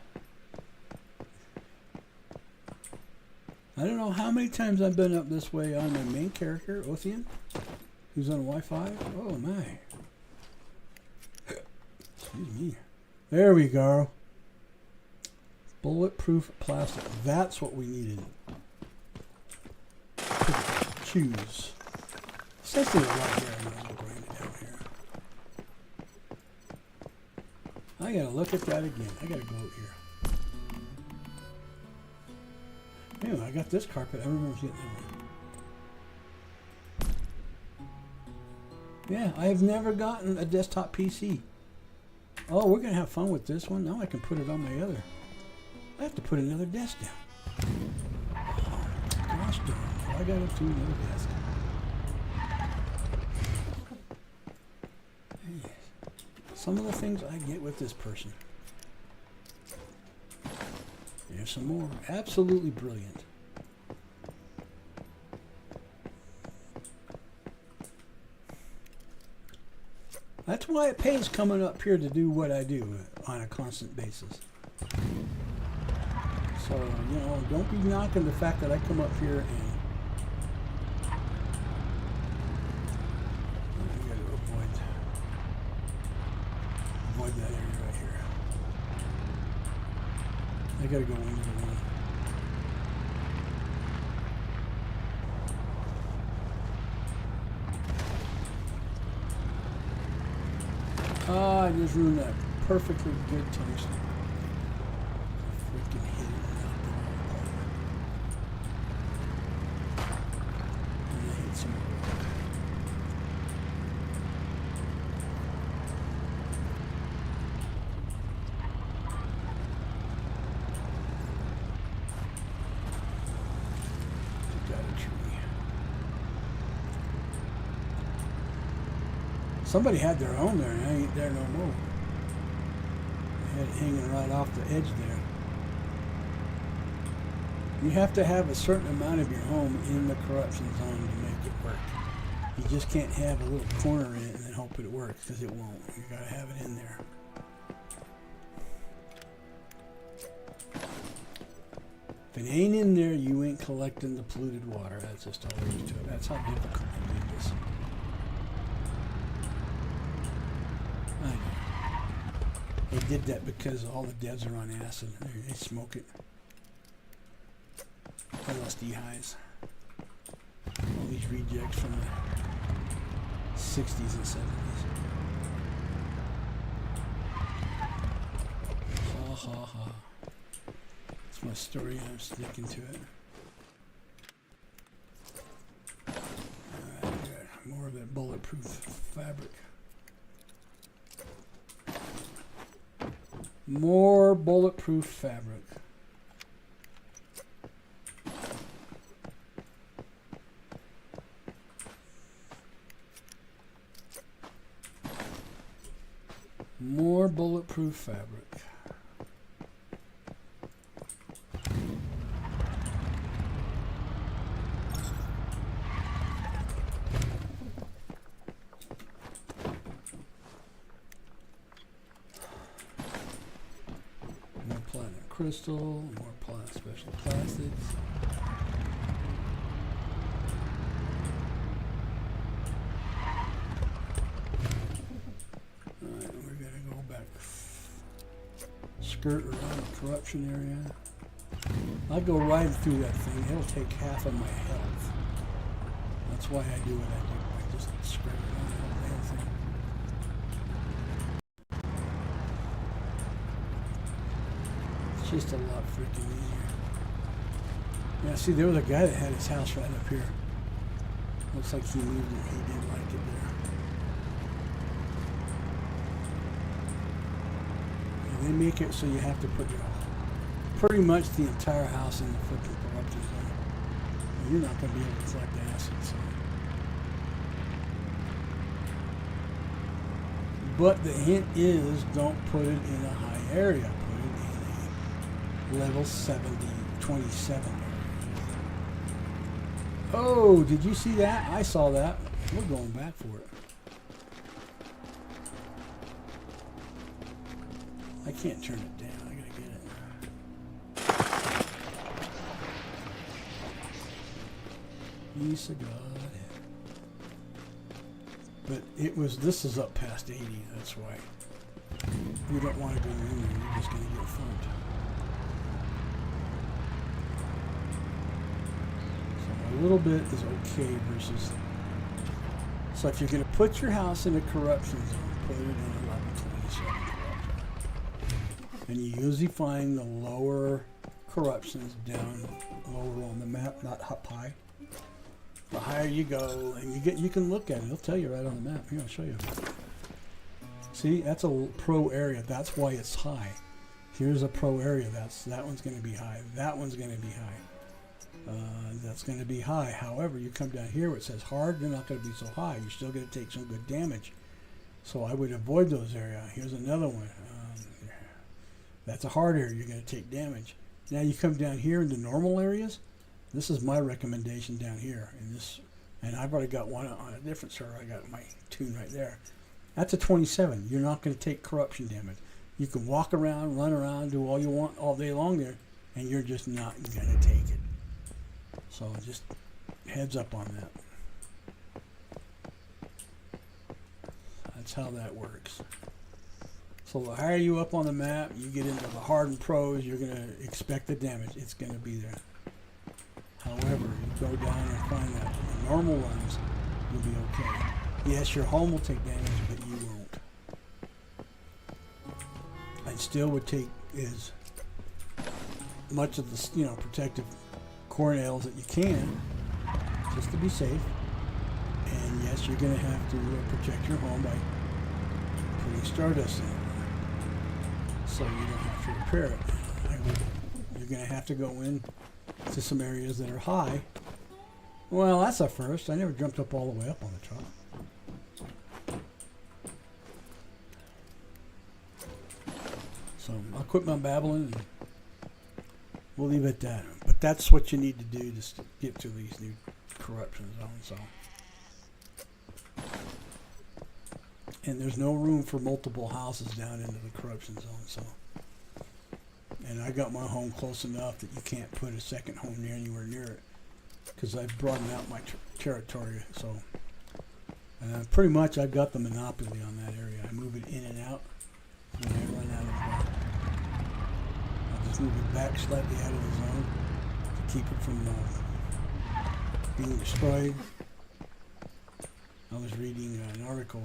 I don't know how many times I've been up this way on my main character, Othean, who's on Wi-Fi. Oh my. Excuse me. There we go. Bulletproof plastic. That's what we needed. Choose. Says things right there. I'm going to bring it down here. I gotta look at that again. I gotta go out here. Anyway, I got this carpet. I remember getting that one. Yeah, I have never gotten a desktop PC. Oh, we're gonna have fun with this one. Now I can put it on my other. I have to put another desk down. Oh, gosh darn. I gotta do another desk. Yes. Some of the things I get with this person. There's some more. Absolutely brilliant. That's why it pays coming up here to do what I do on a constant basis. So, you know, don't be knocking the fact that I come up here and I gotta avoid that area right here. I gotta go into the one. Ah, I just ruined that perfectly good tungsten. I freaking hit it and knocked it all apart. And I hit some more. Somebody had their own there, and I ain't there no more. They had it hanging right off the edge there. You have to have a certain amount of your home in the corruption zone to make it work. You just can't have a little corner in it and then hope it works, because it won't. You gotta have it in there. If it ain't in there, you ain't collecting the polluted water. That's just all there is to it. That's how difficult it is. I know. They did that because all the devs are on acid. They smoke it. LSD highs. All these rejects from the 60s and 70s. Ha ha ha. That's my story. I'm sticking to it. Alright, good. More of that bulletproof fabric. More bulletproof fabric. More bulletproof fabric. Crystal, more special plastics. Alright, we're gonna go back. Skirt around the corruption area. I go right through that thing. It'll take half of my health. That's why I do what I do. I just skirt around the whole damn thing. Just a lot freaking easier. Yeah, see, there was a guy that had his house right up here. Looks like he moved it. He didn't like it there. they make it so you have to put your pretty much the entire house in the freaking corruption zone. You're not going to be able to collect acid. So. But the hint is, don't put it in a high area. Put it in a level 27 area. Oh, did you see that? I saw that. We're going back for it. I can't turn it down. I gotta get it. Peace of God. But it was, this is up past 80, that's why. You don't want to go in there, you're just going to get funked. So a little bit is okay versus... So if you're going to put your house in a corruption zone, put it in a level 27 corruption. And you usually find the lower corruptions down lower on the map, not up high. The higher you go, and you can look at it. It'll tell you right on the map. Here, I'll show you. See, that's a pro area. That's why it's high. Here's a pro area. That one's going to be high. That one's going to be high. That's going to be high. However, you come down here where it says hard, they're not going to be so high. You're still going to take some good damage. So I would avoid those areas. Here's another one. That's a hard area. You're going to take damage. Now you come down here into normal areas. This is my recommendation down here. And I've already got one on a different server. I got my tune right there. That's a 27. You're not going to take corruption damage. You can walk around, run around, do all you want all day long there, and you're just not going to take it. So just heads up on that. That's how that works. So the higher you up on the map, you get into the hardened pros, you're going to expect the damage. It's going to be there. However, you go down and find that in the normal runs, you'll be okay. Yes, your home will take damage, but you won't. I still would take as much of the protective core nails that you can, just to be safe. And yes, you're going to have to protect your home by putting stardust in it, so you don't have to repair it. You're going to have to go in to some areas that are high. Well, that's a first. I never jumped up all the way up on the top. So I'll quit my babbling and we'll leave it at that. But that's what you need to do to get to these new corruption zones. So, and there's no room for multiple houses down into the corruption zone. So. And I got my home close enough that you can't put a second home near anywhere near it, because I've broadened out my territory. So pretty much I've got the monopoly on that area. I move it in and out when I run out of I'll just move it back slightly out of the zone to keep it from being destroyed. I was reading an article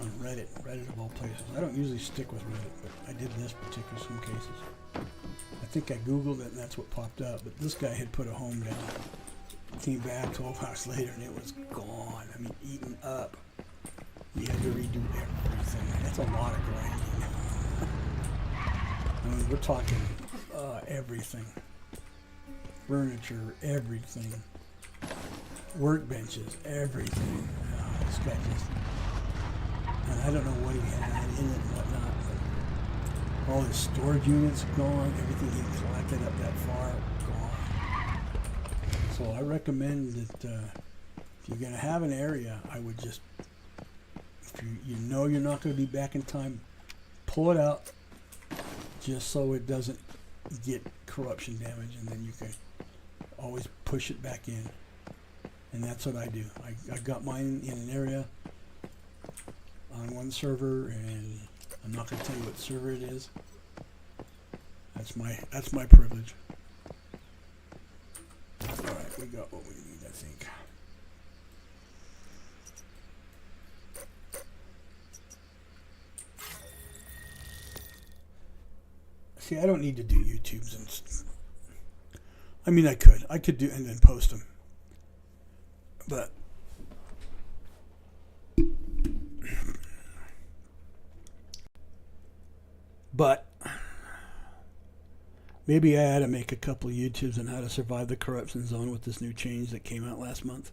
on Reddit of all places. I don't usually stick with Reddit, but I did this particular some cases. I think I Googled it and that's what popped up, but this guy had put a home down. Came back 12 hours later and it was gone. I mean, eaten up. You had to redo everything. That's a lot of grinding. I mean, we're talking everything. Furniture, everything. Workbenches, everything. This guy just... And I don't know what he had in it and whatnot, but all his storage units gone, everything he collected up that far, gone. So I recommend that if you're going to have an area, I would just, if you know you're not going to be back in time, pull it out just so it doesn't get corruption damage, and then you can always push it back in. And that's what I do. I got mine in an area on one server, and I'm not going to tell you what server it is. That's my privilege. All right, we got what we need, I think. See, I don't need to do YouTubes and. I mean, I could do and then post them, but. But maybe I ought to make a couple of YouTubes on how to survive the corruption zone with this new change that came out last month.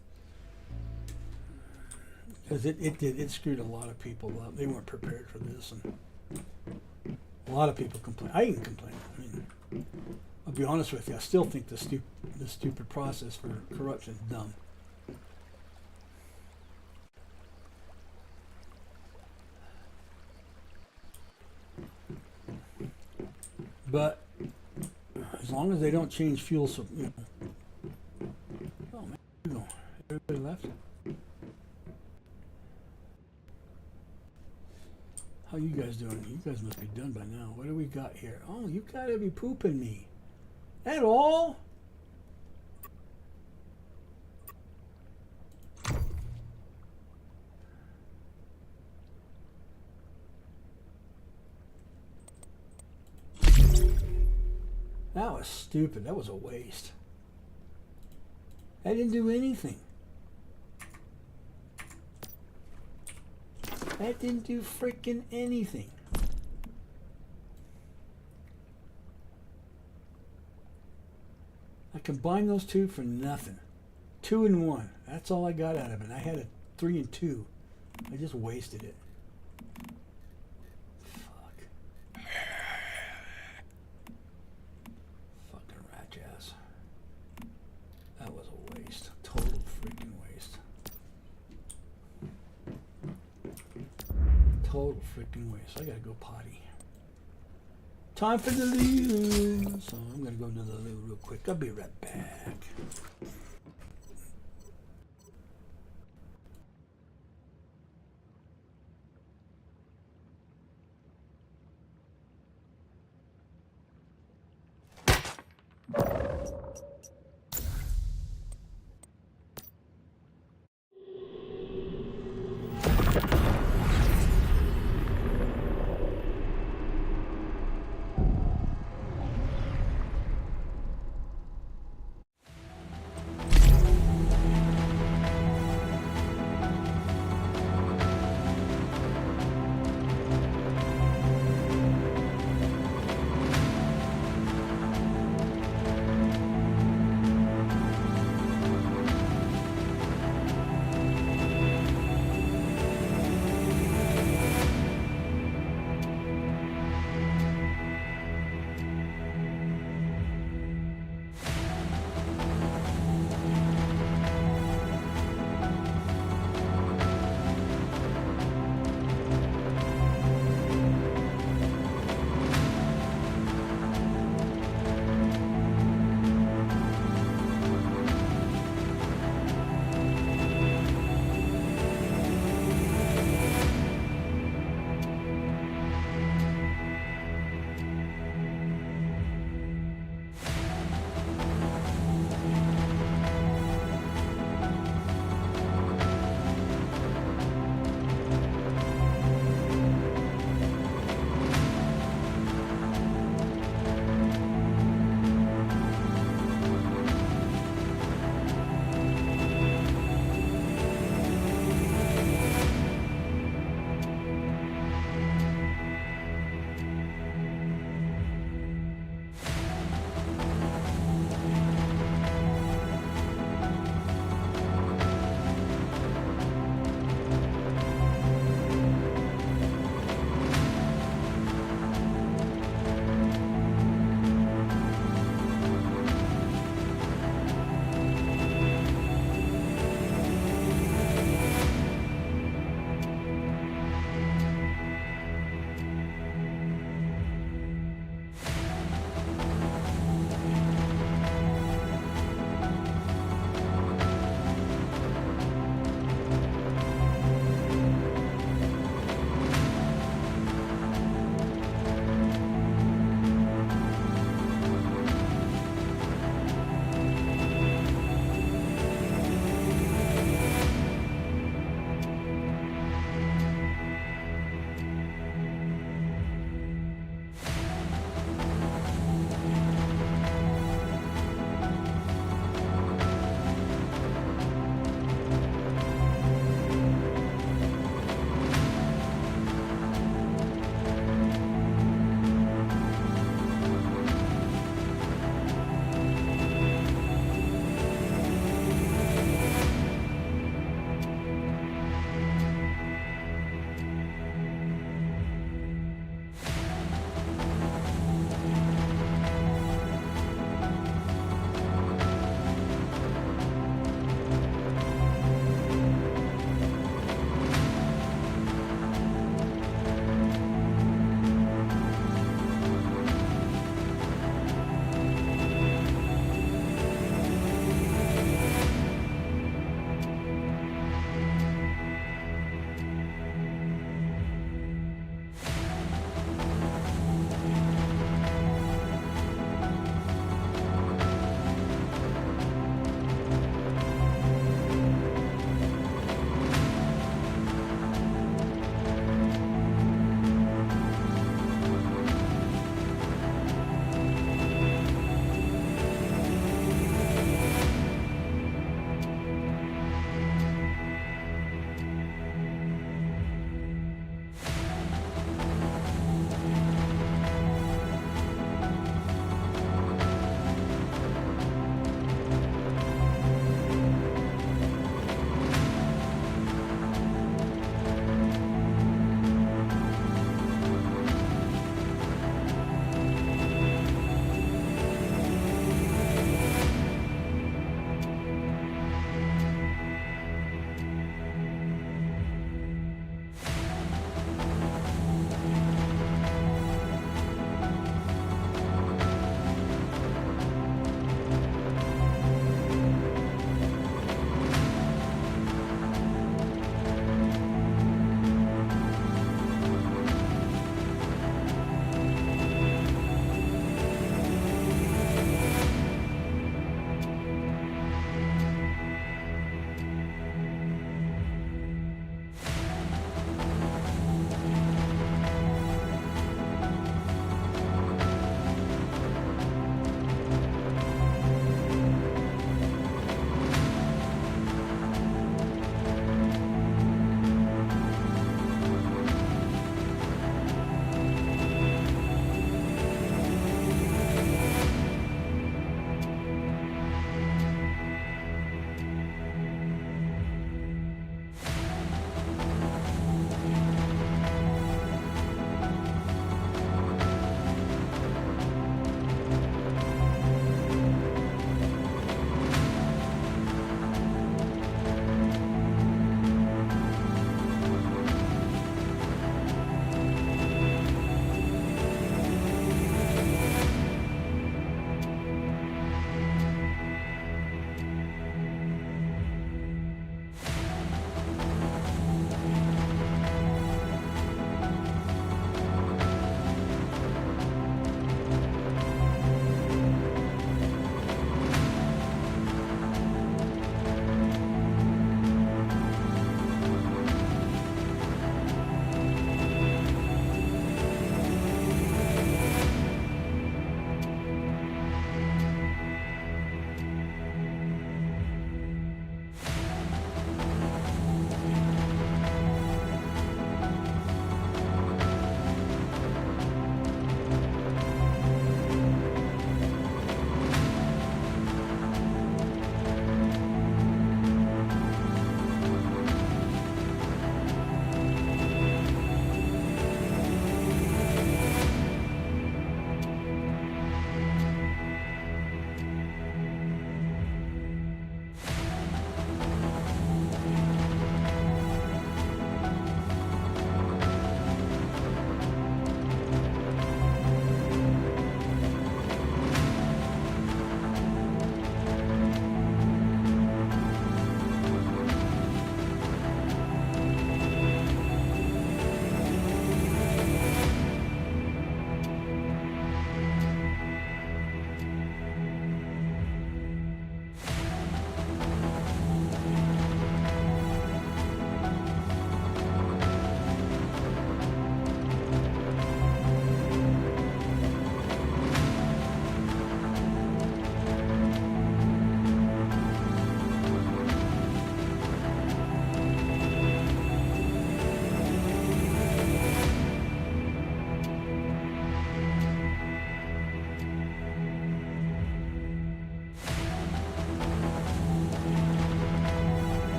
Because it screwed a lot of people up. They weren't prepared for this, and a lot of people complain. I even complain. I mean, I'll be honest with you. I still think the stupid process for corruption is dumb. But as long as they don't change fuel, so you know. Oh man, you know, everybody left. How you guys doing? You guys must be done by now. What do we got here? Oh, you gotta be pooping me. At all? That was stupid. That was a waste. I didn't do anything. That didn't do freaking anything. I combined those two for nothing. 2 and 1. That's all I got out of it. I had a 3 and 2. I just wasted it. Fuck. Fucking rat ass. That was a waste. Total freaking waste. Total freaking waste. I gotta go potty. Time for the loo. So I'm gonna go to the loo real quick. I'll be right back.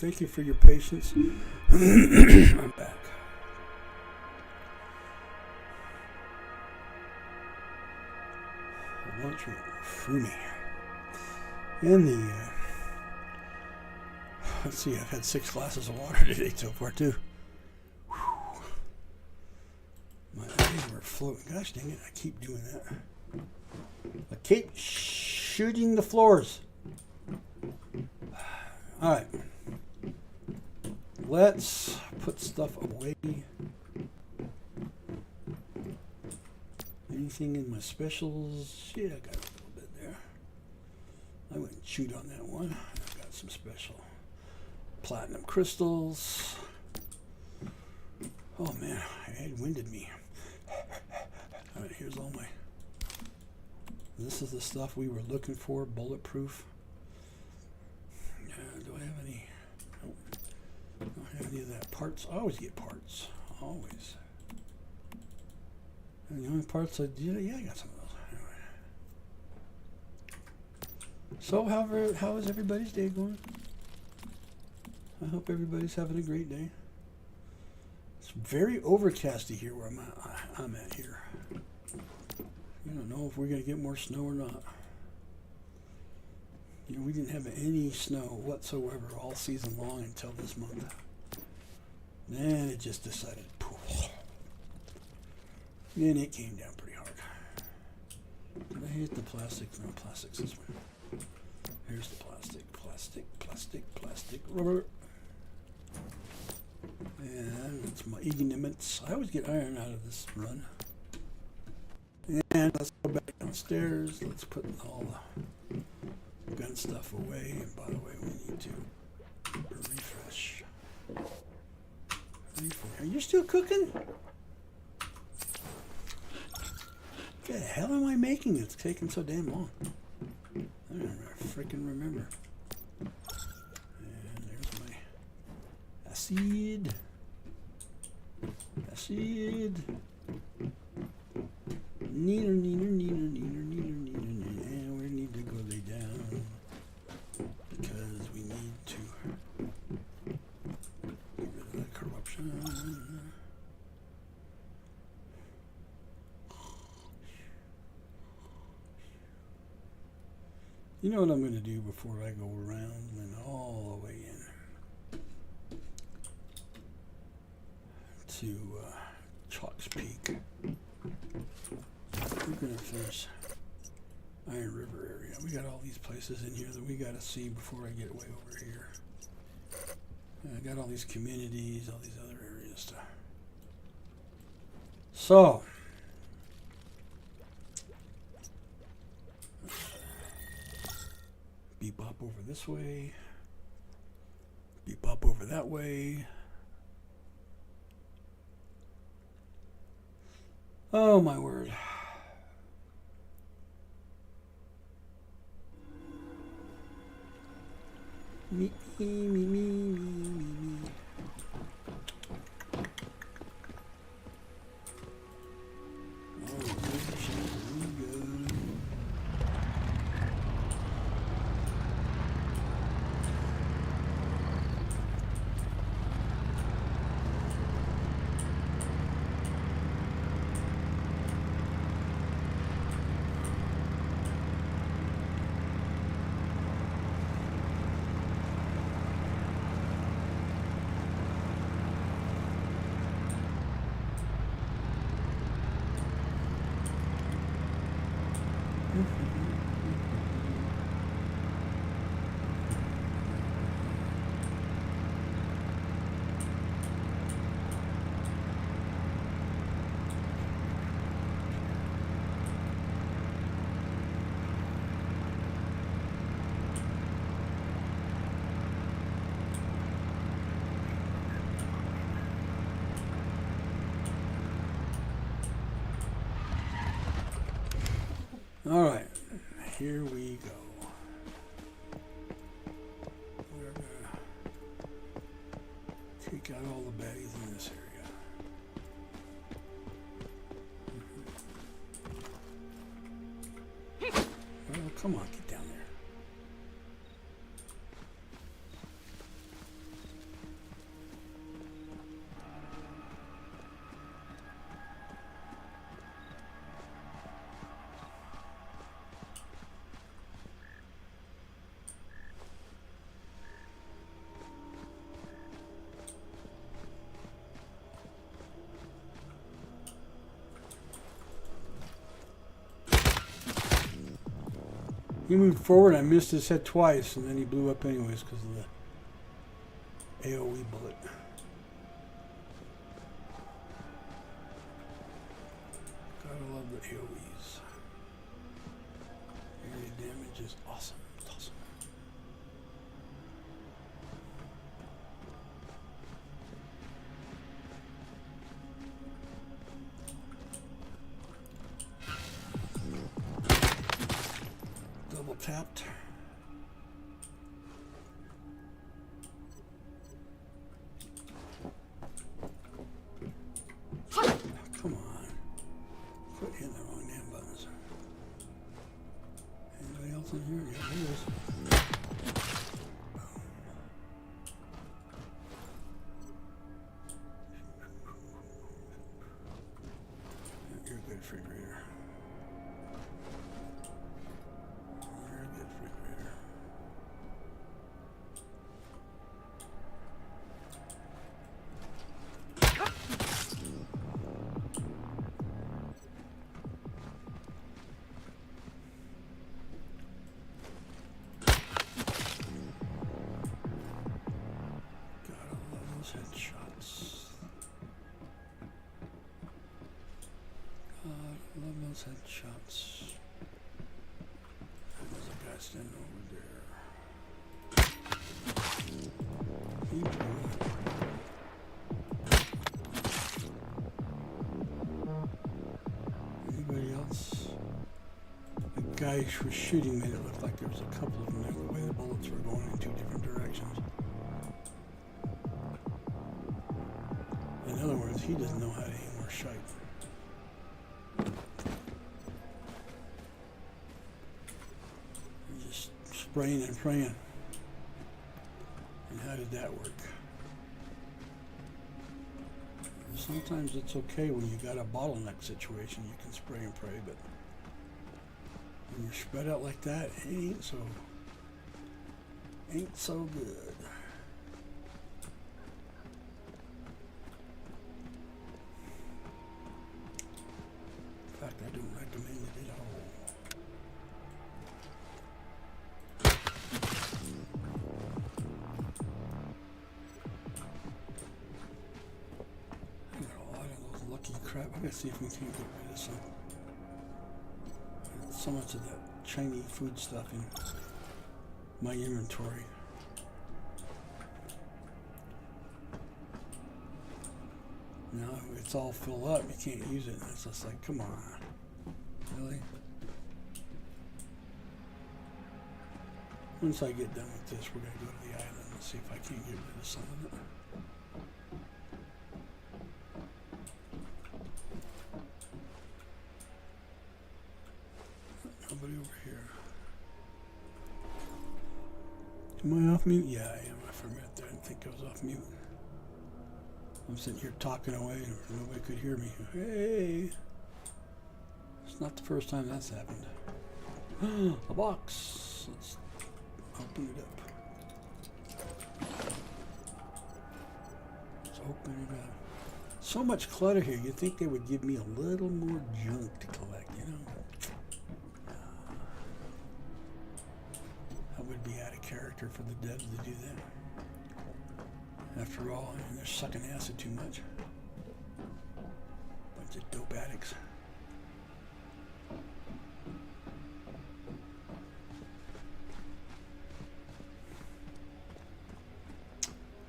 Thank you for your patience. I'm back. Lunch went through me. And the, let's see, I've had 6 glasses of water today so far, too. Whew. My eyes were floating. Gosh dang it, I keep doing that. I keep shooting the floors. All right. Let's put stuff away. Anything in my specials? Yeah, I got a little bit there. I wouldn't chewed on that one. I've got some special platinum crystals. Oh man, it winded me. All right, here's all my. This is the stuff we were looking for, bulletproof. Do I have any? Nope. I don't have any of that. Parts. I always get parts. Always. And the only parts I did, yeah, I got some of those. Anyway. So, how is everybody's day going? I hope everybody's having a great day. It's very overcasty here where I'm at here. I don't know if we're going to get more snow or not. You know, we didn't have any snow whatsoever all season long until this month. Then it just decided to poof. Then it came down pretty hard. Did I hit the plastic? No, plastic's this one. Here's the plastic, plastic, rubber. And that's my ignitions. I always get iron out of this run. And let's go back downstairs. Let's put all the gun stuff away. And by the way, we need to refresh. Are you still cooking? What the hell am I making? It's taking so damn long. I don't freaking remember. And there's my acid. Neener. And we need to go lay down because we need to get rid of that corruption. You know what I'm going to do before I go around and all the way in to Chalk's Peak. We're going to finish Iron River area. We got all these places in here that we got to see before I get way over here. And I got all these communities, all these other areas to. So. Bebop over this way. Bebop over that way. Oh my word. Me. Oh, this is really good. All right, here we go. We're gonna take out all the baddies in this area. Well, come on, get down there. He moved forward. I missed his head twice, and then he blew up anyways because of the AOE bullet. Gotta love the AOEs. Area damage is awesome. It's awesome. Double tapped. Come on. Quit hitting the wrong damn buttons. Anybody else in here? Yeah, there is. You're a good refrigerator. You're a good refrigerator. Gotta love those headshots. God, I love those headshots. There's a guy standing over there. He blew it. Anybody else? The guy who was shooting made it look like there was a couple of them there, the way the bullets were going in two different directions. In other words, he doesn't know how to aim or shite. He's just spraying and praying. And how did that work? Sometimes it's okay when you got a bottleneck situation, you can spray and pray, but when you're spread out like that, it ain't so good. In fact, I don't recommend it at all. I got a lot of those lucky crap. I gotta see if we can get rid of some. So much of that Chinese food stuff in my inventory. Now it's all filled up. You can't use it. It's just like, come on, really? Once I get done with this, we're gonna go to the island and see if I can get rid of some of it. Nobody over here. Am I off mute? Yeah, I am. I forgot there. I didn't think I was off mute. I'm sitting here talking away and nobody could hear me. Hey! It's not the first time that's happened. A box! Let's open it up. Let's open it up. So much clutter here. You'd think they would give me a little more junk to collect, you know? I would be out of character for the devs to do that. After all, I mean, they're sucking acid too much. Bunch of dope addicts.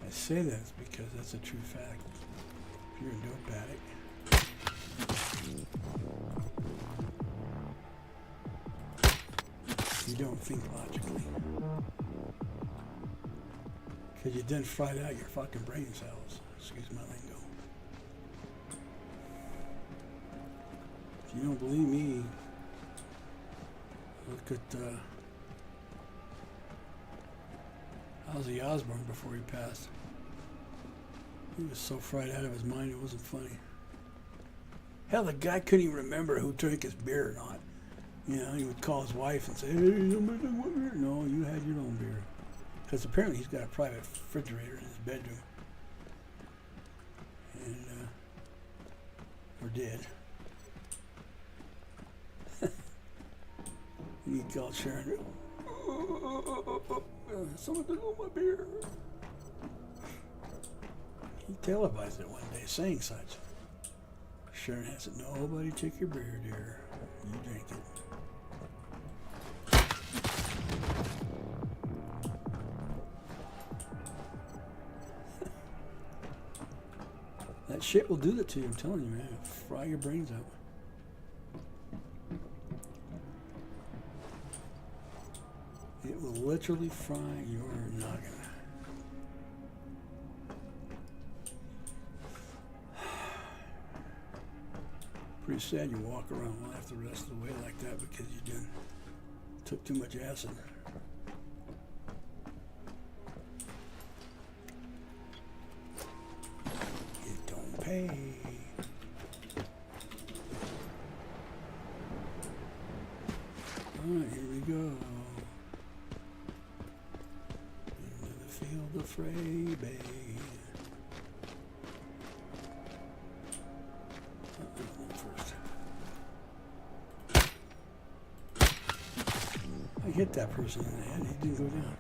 I say that because that's a true fact. If you're a dope addict, you don't think logically. Because you didn't fried out your fucking brain cells. Excuse my lingo. If you don't believe me, look at Ozzy Osbourne before he passed. He was so fried out of his mind it wasn't funny. Hell, the guy couldn't even remember who drank his beer or not. You know, he would call his wife and say, hey, somebody drink my beer. No, you had your own beer. Because apparently he's got a private refrigerator in his bedroom. And, or did. And he God, Sharon. Someone took all my beer. He televised it one day saying such. Sharon has it. Nobody take your beer, dear. You drink it. That shit will do that to you, I'm telling you, man. It'll fry your brains out. It will literally fry your noggin. Pretty sad you walk around life the rest of the way like that because you took too much acid. It don't pay. Alright, here we go. Into the field of fray, babe. I hit that person in the head, he didn't go down.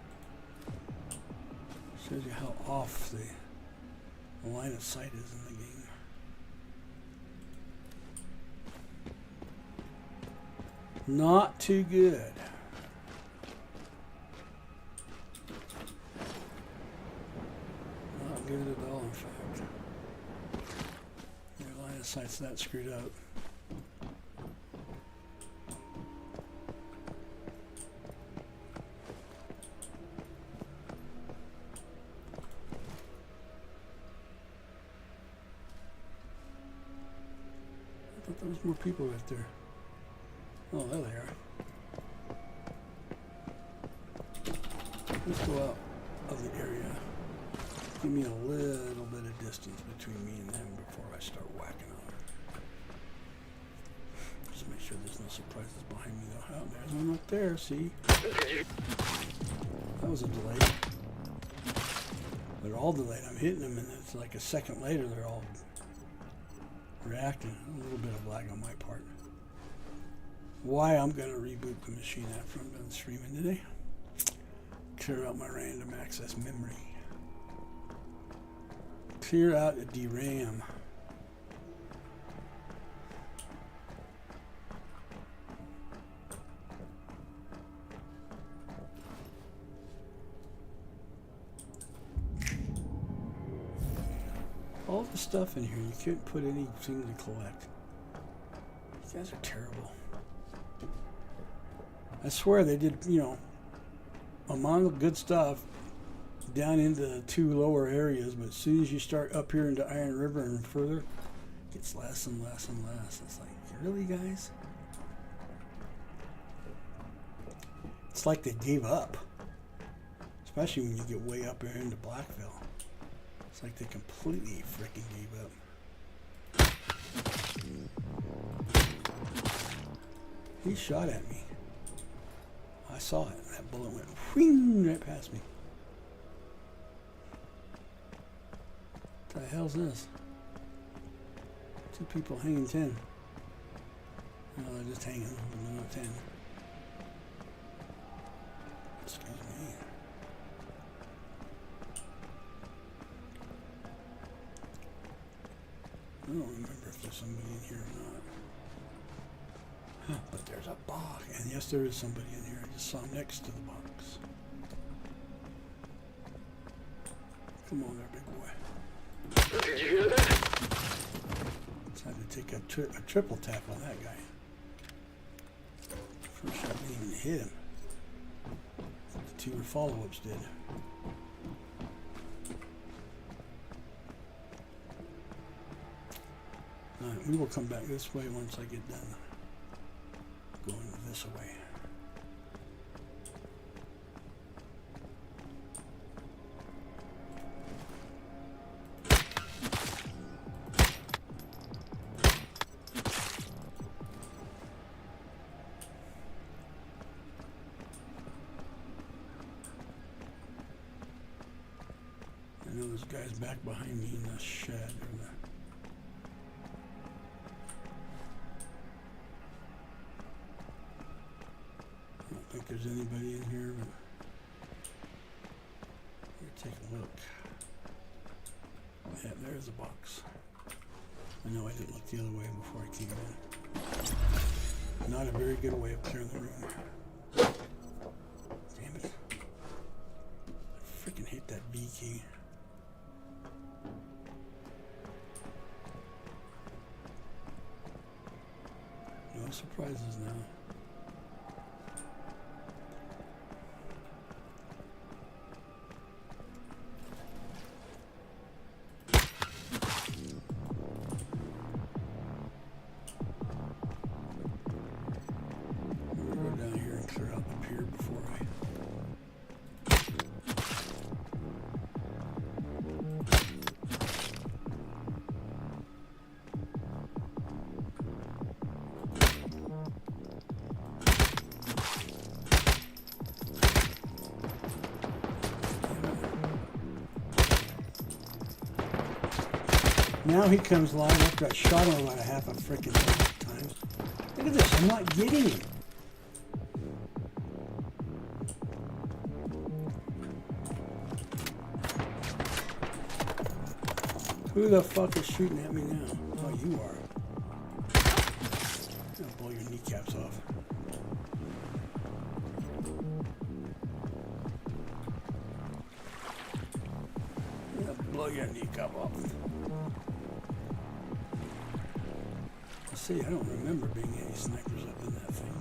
Shows you how off the line of sight is in the game. Not too good. Not good at all, in fact. Your line of sight's that screwed up. There's more people right there. Oh, there they are. Let's go out of the area. Give me a little bit of distance between me and them before I start whacking on them. Just make sure there's no surprises behind me though. Oh, there's one right there, see? That was a delay. They're all delayed. I'm hitting them and it's like a second later they're all reacting. A little bit of lag on my part. Why I'm going to reboot the machine after I'm done streaming today. Clear out my random access memory. Clear out a DRAM. All the stuff in here, you couldn't put anything to collect. These guys are terrible. I swear they did, you know, amount of good stuff down into the two lower areas, but as soon as you start up here into Iron River and further, it gets less and less and less. It's like, really, guys? It's like they gave up. Especially when you get way up here into Blackville. It's like they completely freaking gave up. He shot at me. I saw it. That bullet went whing right past me. What the hell's this? Two people hanging 10. No, they're just hanging, but they're not 10. Excuse me. I don't remember if there's somebody in here or not. Huh, but there's a box. And yes, there is somebody in here. I just saw him next to the box. Come on there, big boy. Did you hear that? Just had to take a triple tap on that guy. First shot didn't even hit him. The two follow-ups did. Alright, we will come back this way once I get done going this way. I know there's guys back behind me in the shed or the there's anybody in here, but here, take a look. Yeah, there's a box. I know I didn't look the other way before I came in. Not a very good way of clearing the room. Damn it. I freaking hate that B key. No surprises now. We'll go down here and clear out the pier before I... Now he comes live after I shot him about a half a freaking times. Look at this, I'm not getting him. Who the fuck is shooting at me now? Oh, you are. I'm gonna blow your kneecaps off. I'm gonna blow your kneecap off. See, I don't remember being any snipers up in that thing.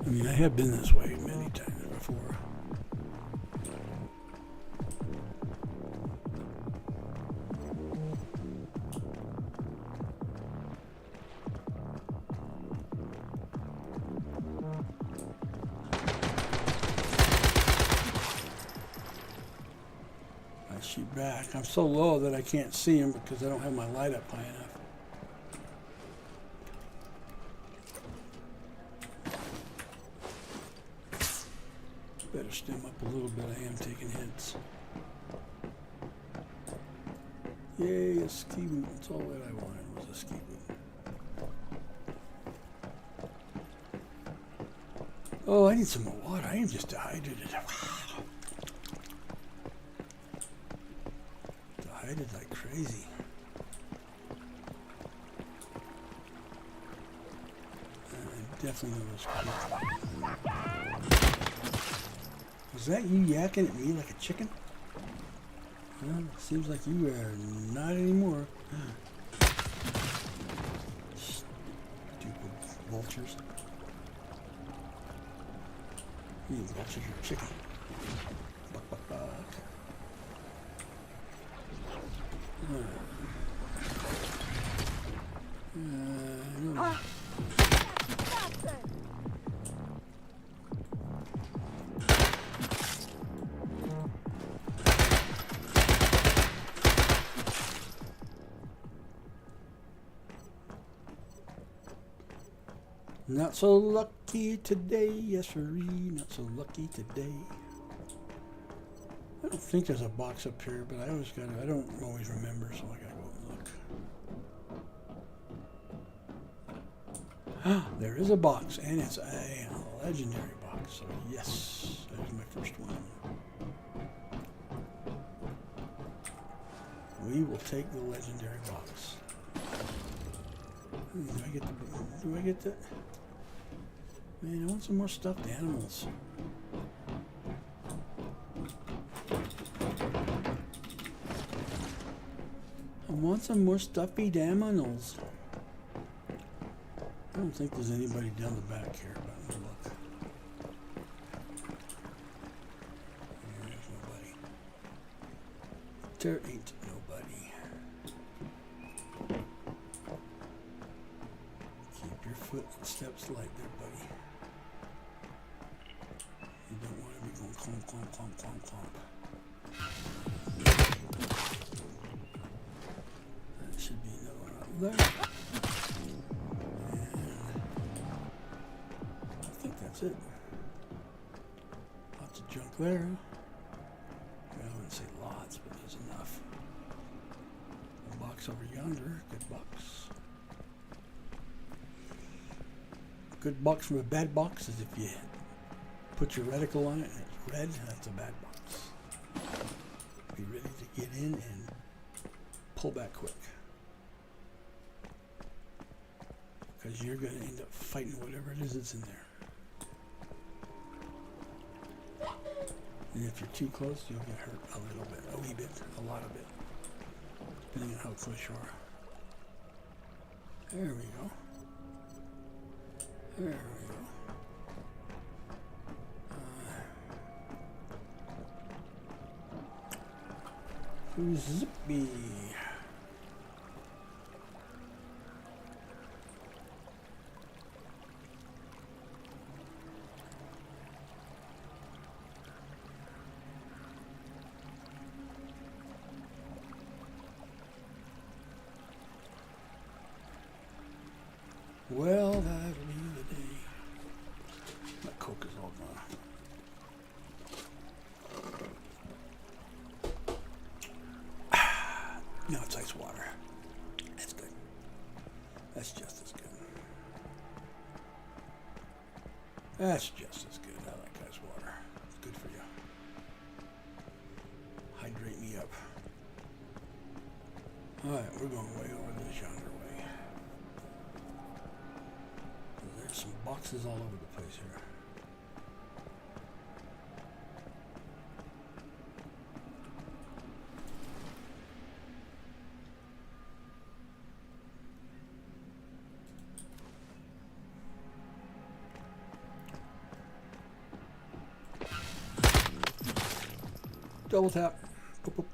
I mean, I have been this way many times before. I shoot back. I'm so low that I can't see him because I don't have my light up high enough. Better stem up a little bit. I am taking hits. Yay, a ski boot. That's all that I wanted was a ski boot. Oh, I need some more water. I am just dehydrated. Dehydrated like crazy. I definitely know those people. Was that you yakking at me like a chicken? Well, seems like you are not anymore. Stupid vultures. You vultures are chicken. Buck, buck, buck. No. Not so lucky today, yes sirree, not so lucky today. I don't think there's a box up here, but I don't always remember, so I gotta go and look. There is a box, and it's a legendary box, so yes, there's my first one. We will take the legendary box. Do I get the... Man, I want some more stuffed animals. I want some more stuffed animals. I don't think there's anybody down the back here, but I'm gonna look. There's nobody. There ain't nobody. Keep your foot and steps light there, buddy. You don't want to be going clomp, clomp, clomp, clomp, clomp. That should be another one out there. And I think that's it. Lots of junk there. I wouldn't say lots, but there's enough. A box over yonder, good box. good box from a bad box is if you put your reticle on it and it's red, that's a bad box. Be ready to get in and pull back quick. Because you're going to end up fighting whatever it is that's in there. And if you're too close, you'll get hurt a little bit, a wee bit, a lot of it, depending on how close you are. There we go. There we go. Zippy. Well, that'll be the day. My Coke is all gone. No, it's ice water. That's good. That's just as good. That's just as good. I like ice water. It's good for you. Hydrate me up. Alright, we're going way over this yonder way. There's some boxes all over the place here. Double tap. Boop, boop.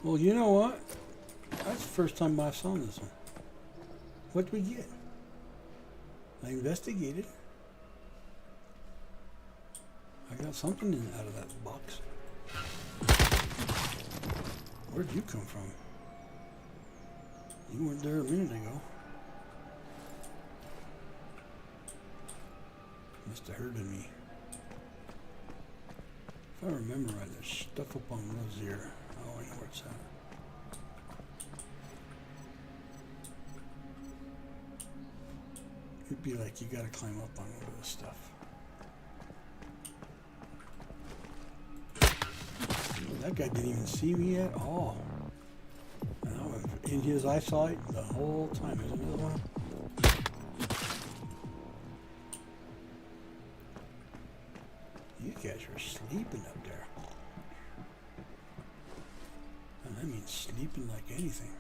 Well, you know what? That's the first time I saw this one. What'd we get? I investigated. I got something out of that box. Where'd you come from? You weren't there a minute ago. Must have heard of me. If I remember right, there's stuff up on Rosier. Oh, I know where it's at. It'd be like you gotta climb up on all this stuff. Well, that guy didn't even see me at all. And I was in his eyesight the whole time. There's another one. You guys were sleeping up there. And I mean sleeping like anything.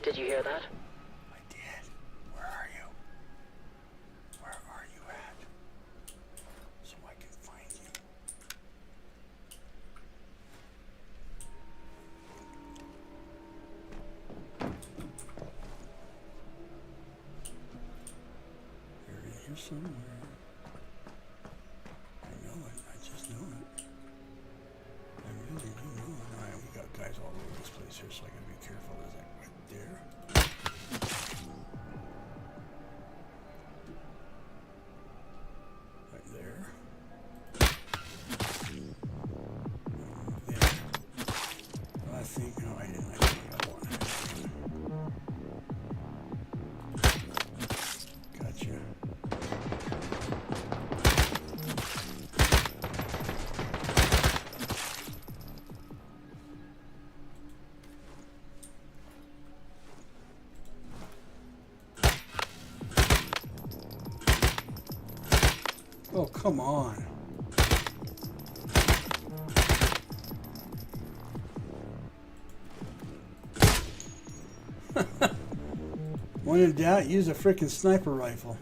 Did you hear that? I did. Where are you? Where are you at? So I can find you. You're in here somewhere. I know it. I just know it. I really do know it. Alright, we got guys all over this place here, so I gotta be careful. Is that right there? Right there. There. I think, no, I didn't. I got one. Gotcha. Oh, come on. When in doubt, use a frickin' sniper rifle.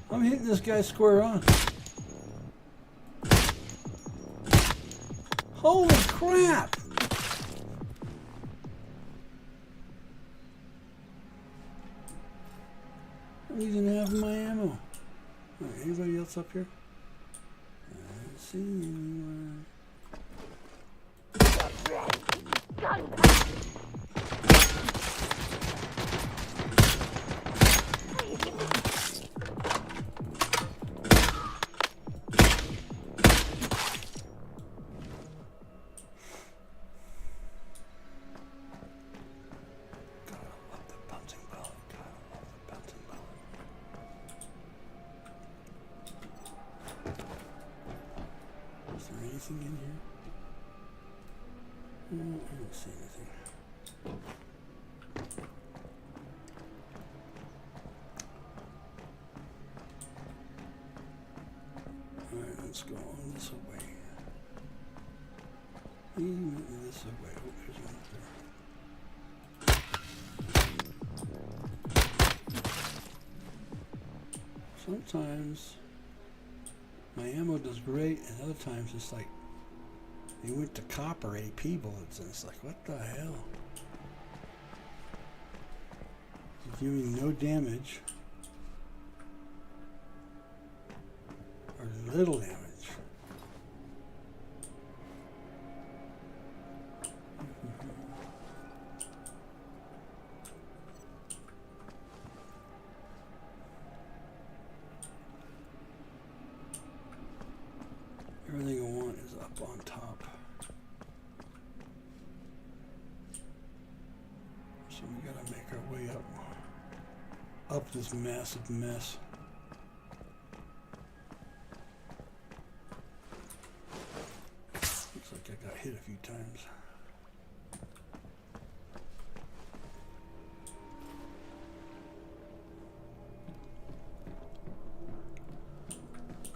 I'm I'm hitting this guy square on. Holy crap! I'm using half of my ammo. Alright, anybody else up here? I don't see anyone. Anything in here? No, I don't see anything. Alright, let's go on this way. This way. Oh, there's one up there. Sometimes my ammo does great, and other times it's like they went to copper AP bullets, and it's like, what the hell? It's doing no damage or little damage. Everything I want is up on top. So we gotta make our way up this massive mess. Looks like I got hit a few times.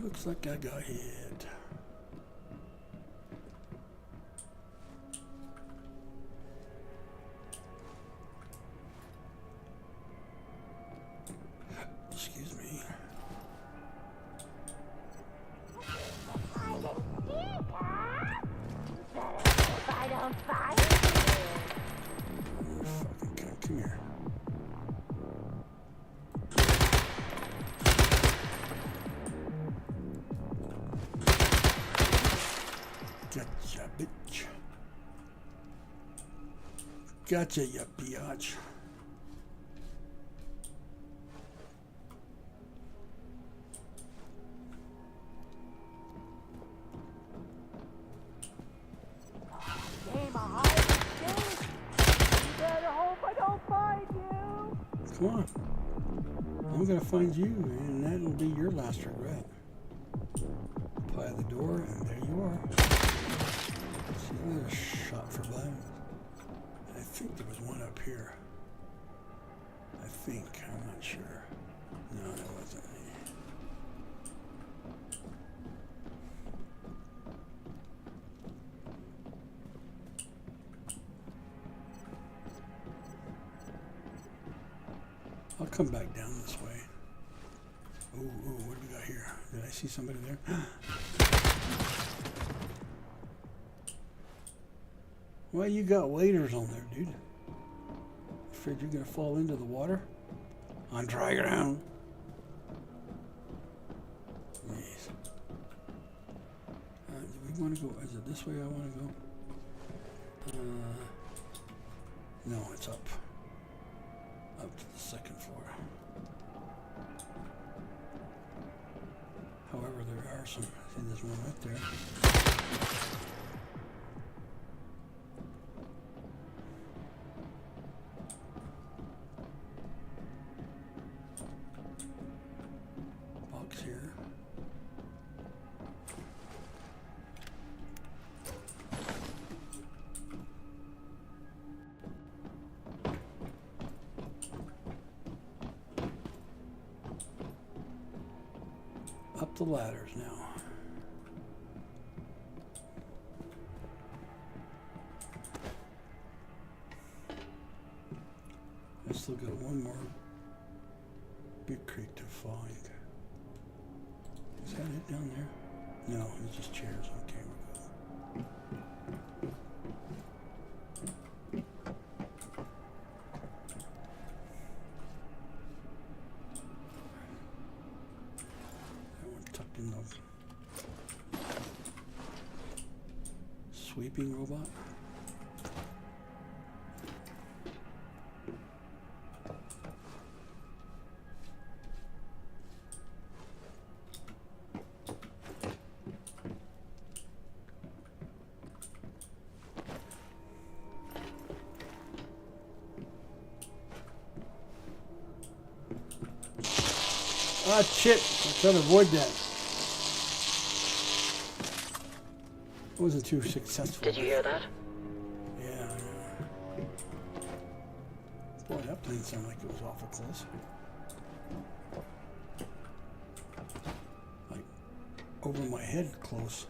Looks like I got hit. Excuse me. I don't fight Fucking cunt, come here. Gotcha, bitch. Gotcha, you biatch. Come on. I'm gonna find you, and that'll be your last regret. Apply the door, and there you are. See, another shot for blood. I think there was one up here. I think. I'm not sure. No, that wasn't me. I'll come back down this way. Ooh, what do we got here? Did I see somebody there? Why you got waders on there, dude? Afraid you're gonna fall into the water? On dry ground. Jeez. Do we want to go? Is it this way I want to go? No, it's up. Up to the second floor. However, there are some. See, there's one right there. Box here. Up the ladders now. I still got one more big crate to find. Is that it down there? No, it's just chairs. Okay, we're good. That one tucked in the sweeping robot. Ah, shit! I'm trying to avoid that. I wasn't too successful. Did you hear that? Yeah. Boy, that plane sounded like it was awful close. Like, over my head close.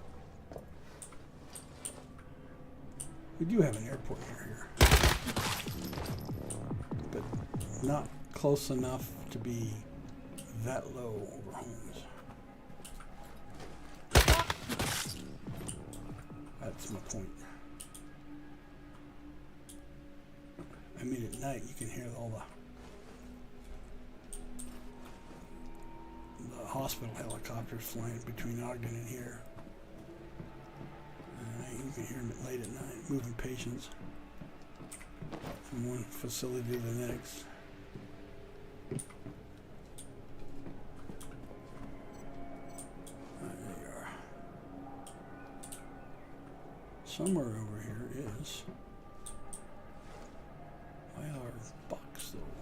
We do have an airport near here. But not close enough to be that low over homes. That's my point. I mean, at night you can hear all the hospital helicopters flying between Ogden and here. You can hear them late at night, moving patients from one facility to the next. There you are. Somewhere over here is our box, though.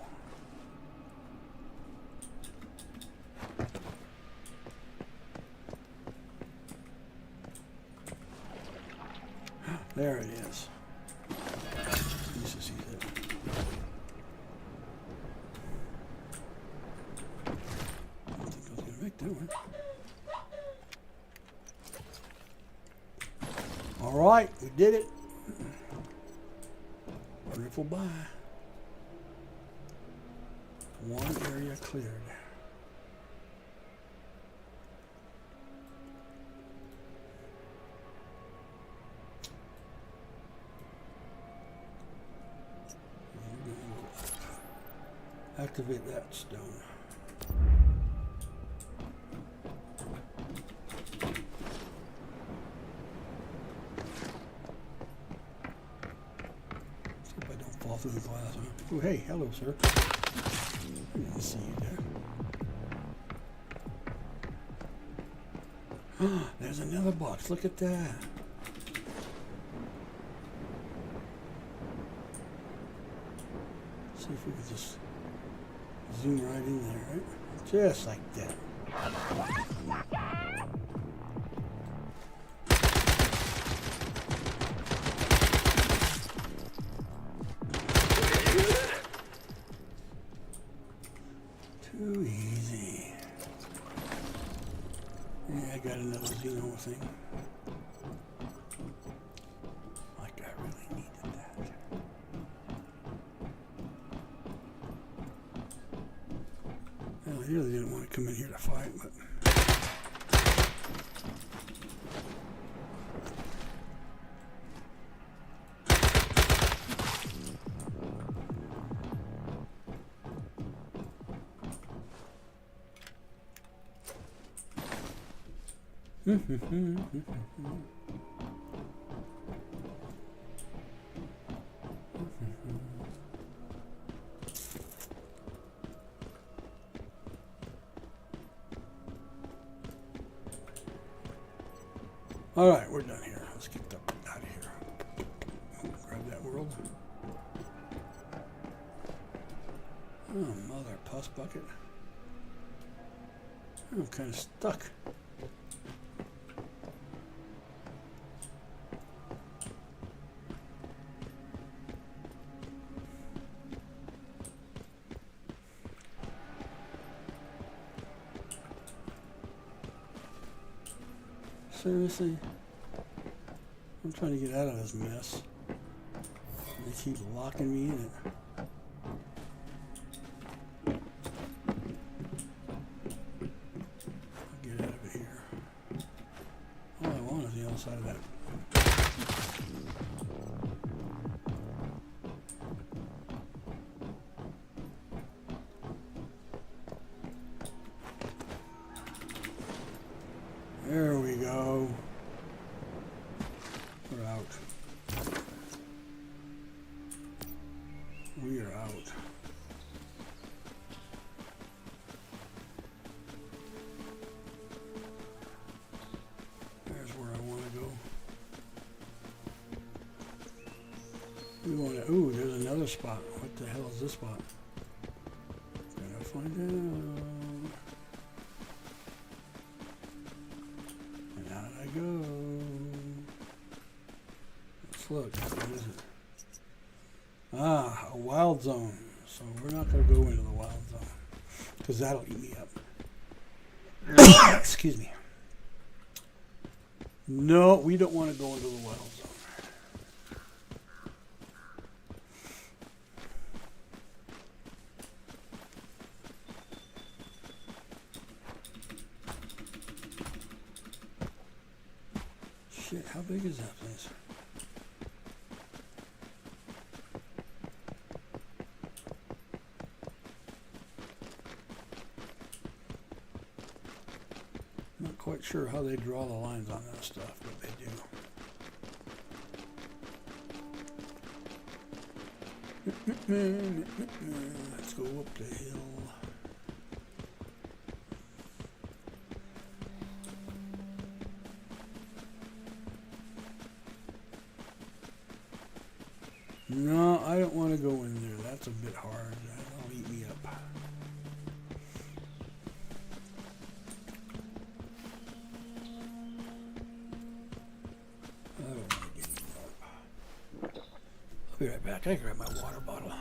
There it is. Used to see that. I don't think I was gonna make that one. All right, we did it. Riffle by. One area cleared. Activate that stone. Hope I don't fall through the glass, huh? Oh, hey, hello, sir. I didn't see you there. There's another box. Look at that. See if we can just zoom right in there, right? Just like that. Too easy. Yeah, I got another Xeno thing. Like I really needed that. Well, I really didn't want to come in here to fight, but... All right, we're done here. Let's get the out of here. Grab that world. Oh, mother pus bucket. I'm kind of stuck. Seriously? I'm trying to get out of this mess. They keep locking me in it. I'll get out of here. There we go. We're out. We are out. There's where I want to go. We want to. Ooh, there's another spot. What the hell is this spot? Gotta find out. And out I go. Let's look. What is it? Ah, a wild zone. So we're not going to go into the wild zone because that'll eat me up. Excuse me. No, we don't want to go into the wild zone. Shit, how big is that place? Not quite sure how they draw the lines on that stuff, but they do. Let's go up the hill. No, I don't want to go in there. That's a bit hard. That'll eat me up. I don't want to get eaten up. I'll be right back. I grab my water bottle.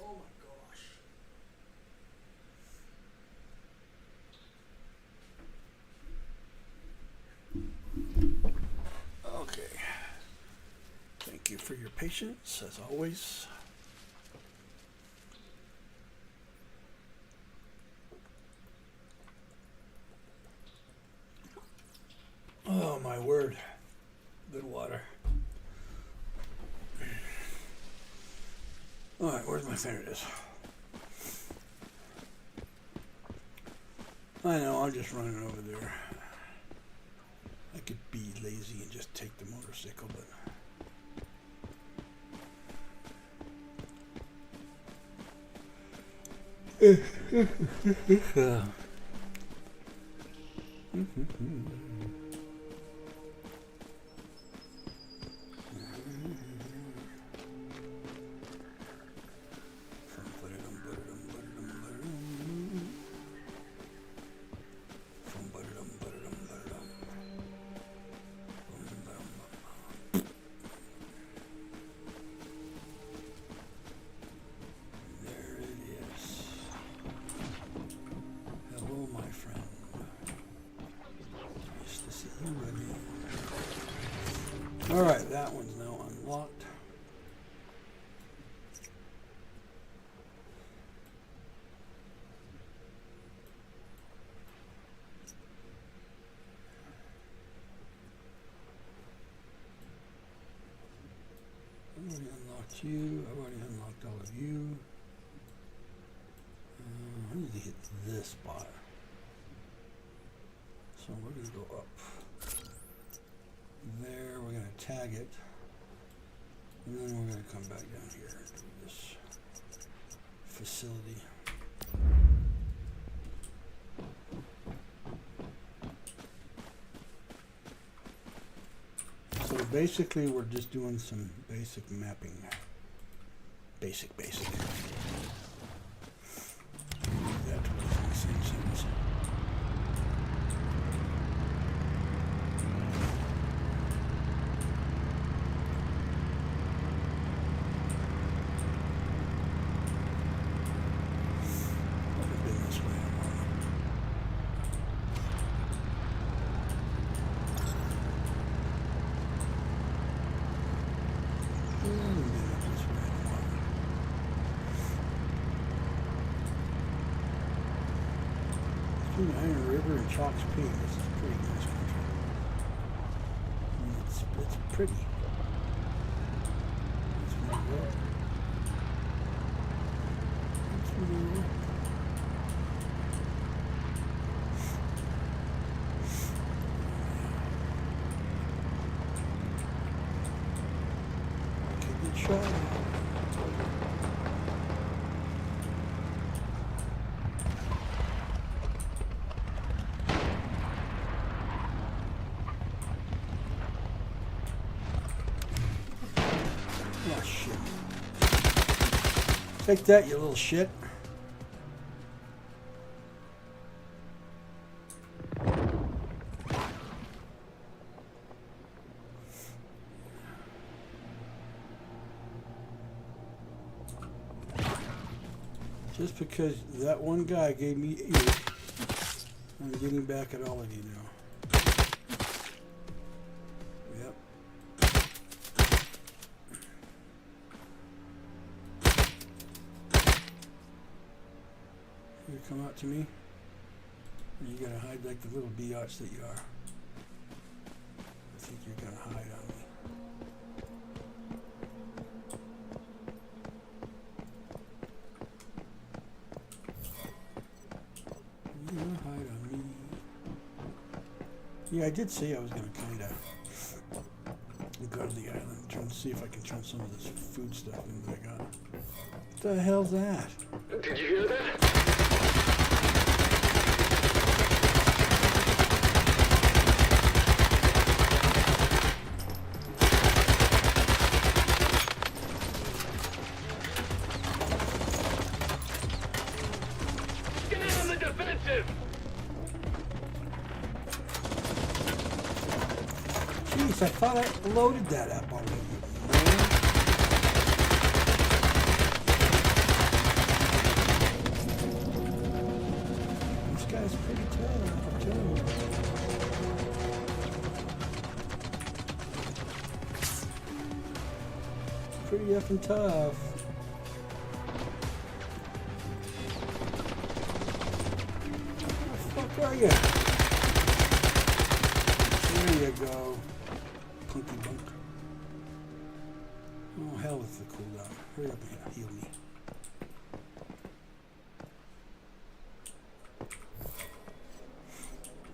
Oh my gosh. Okay. Thank you for your patience, as always. Oh my word. Good water. Alright, where's my there it is. I know, I'm just running over there. I could be lazy and just take the motorcycle, but there it is. Hello, my friend. Nice to see you again. Alright, that one's now unlocked. I've already unlocked you. I've already unlocked all of you. I need to hit this spot. So we're going to go up. There, we're going to tag it. And then we're going to come back down here to this facility. So basically we're just doing some basic mapping. Basic. That was in the same sentence. Never been this way in a while. between Iron River and Chalk's Peak. This is pretty nice country. I mean, it's pretty. It's pretty good. It's pretty good. Could get shot at. Oh, shit. Take that, you little shit. Just because that one guy gave me 8, I'm getting back at all of you now. Yep. You come out to me? Or you gotta hide like the little biatch that you are? I think you're gonna hide on me. You're gonna hide on me. Yeah, I did say I was gonna kinda go to the island and try to see if I can turn some of this food stuff into what I got. What the hell's that? Did you hear that? Get in on the defensive! Jeez, I thought I loaded that up already. This guy's pretty tough, too. Pretty effing tough. Where the fuck are you? There you go. Clunky bunk. Oh, hell with the cooldown. Hurry up and heal me.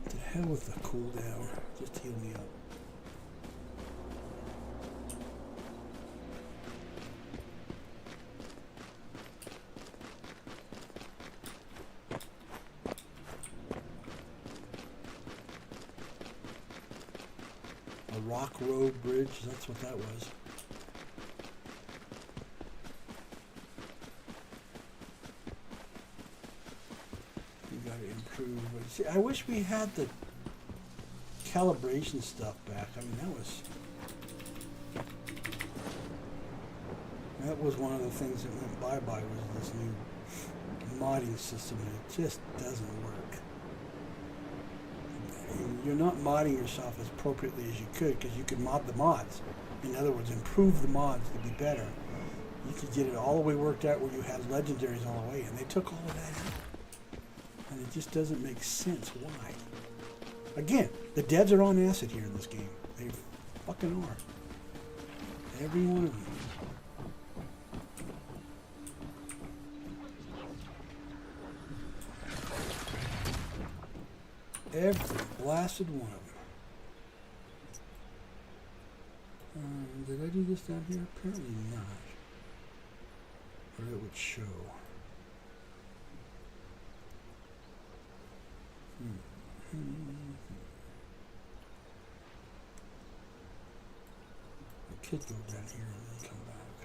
To hell with the cooldown. Just heal me up. A rock road bridge, that's what that was. You gotta improve. See, I wish we had the calibration stuff back. I mean, that was one of the things that went bye-bye was this new modding system, and it just doesn't work. You're not modding yourself as appropriately as you could, because you could mod the mods. In other words, improve the mods to be better. You could get it all the way worked out where you had legendaries all the way, and they took all of that out. And it just doesn't make sense. Why? Again, the devs are on acid here in this game. They fucking are. Every one of them. Every blasted one of them. Did I do this down here? Apparently not. Or it would show. I could go down here and then come back.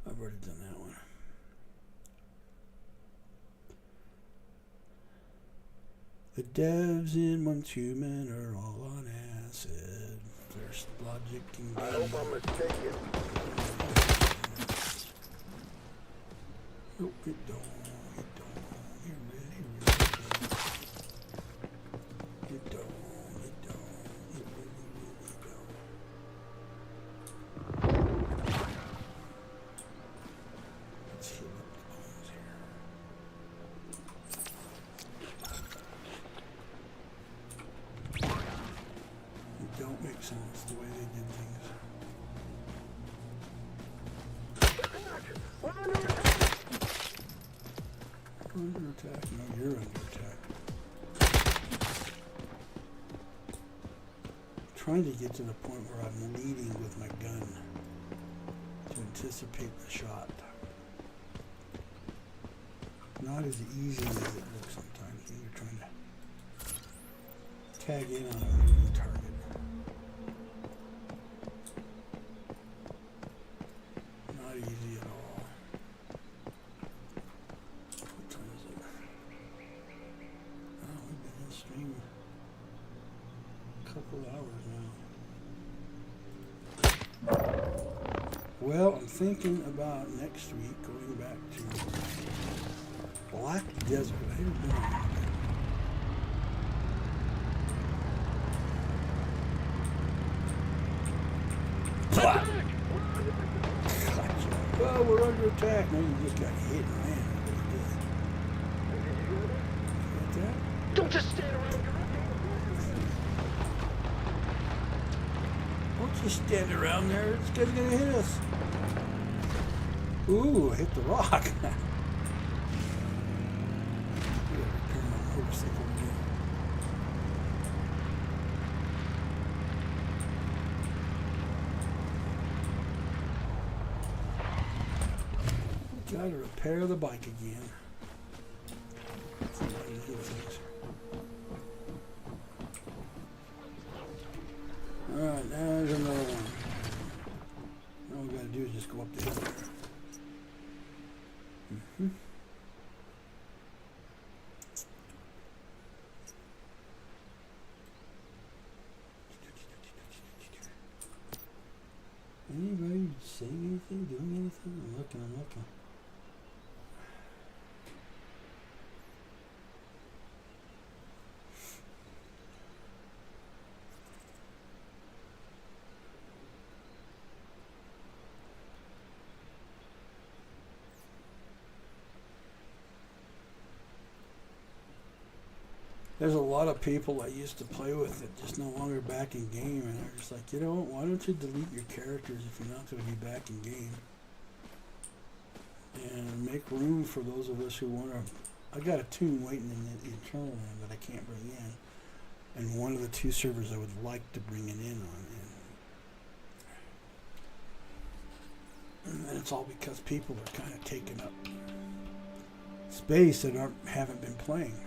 I've already done that one. The devs in One-Two Men are all on acid. There's logic and I hope I'm mistaken. Nope, it don't. It don't. It really, really don't. It don't. It don't. It really, really don't. Let's heal up the bones here. attack? No, you're under attack. I'm trying to get to the point where I'm leading with my gun to anticipate the shot. Not as easy as it looks sometimes when you're trying to tag in on a moving target. Not easy at all. What time is it? Oh, we've been in stream a couple hours now. Well, I'm thinking about next week going back to Black Desert. I haven't been on that. Well, we're under attack. No, you just got hit and ran. What that? Don't just stand around. Don't just stand around there. It's gonna hit us. Ooh, hit the rock. I gotta repair my motorcycle again. Gotta repair the bike again. That's one of the things. Alright, there's another one. All we gotta do is just go up the hill there. Anybody saying anything, doing anything? I'm looking. There's a lot of people I used to play with that just no longer back in game, and they're just like, you know what, why don't you delete your characters if you're not going to be back in game? And make room for those of us who want to. I got a tune waiting in the internal land that I can't bring in, and one of the two servers I would like to bring it in on. And it's all because people are kind of taking up space that haven't been playing.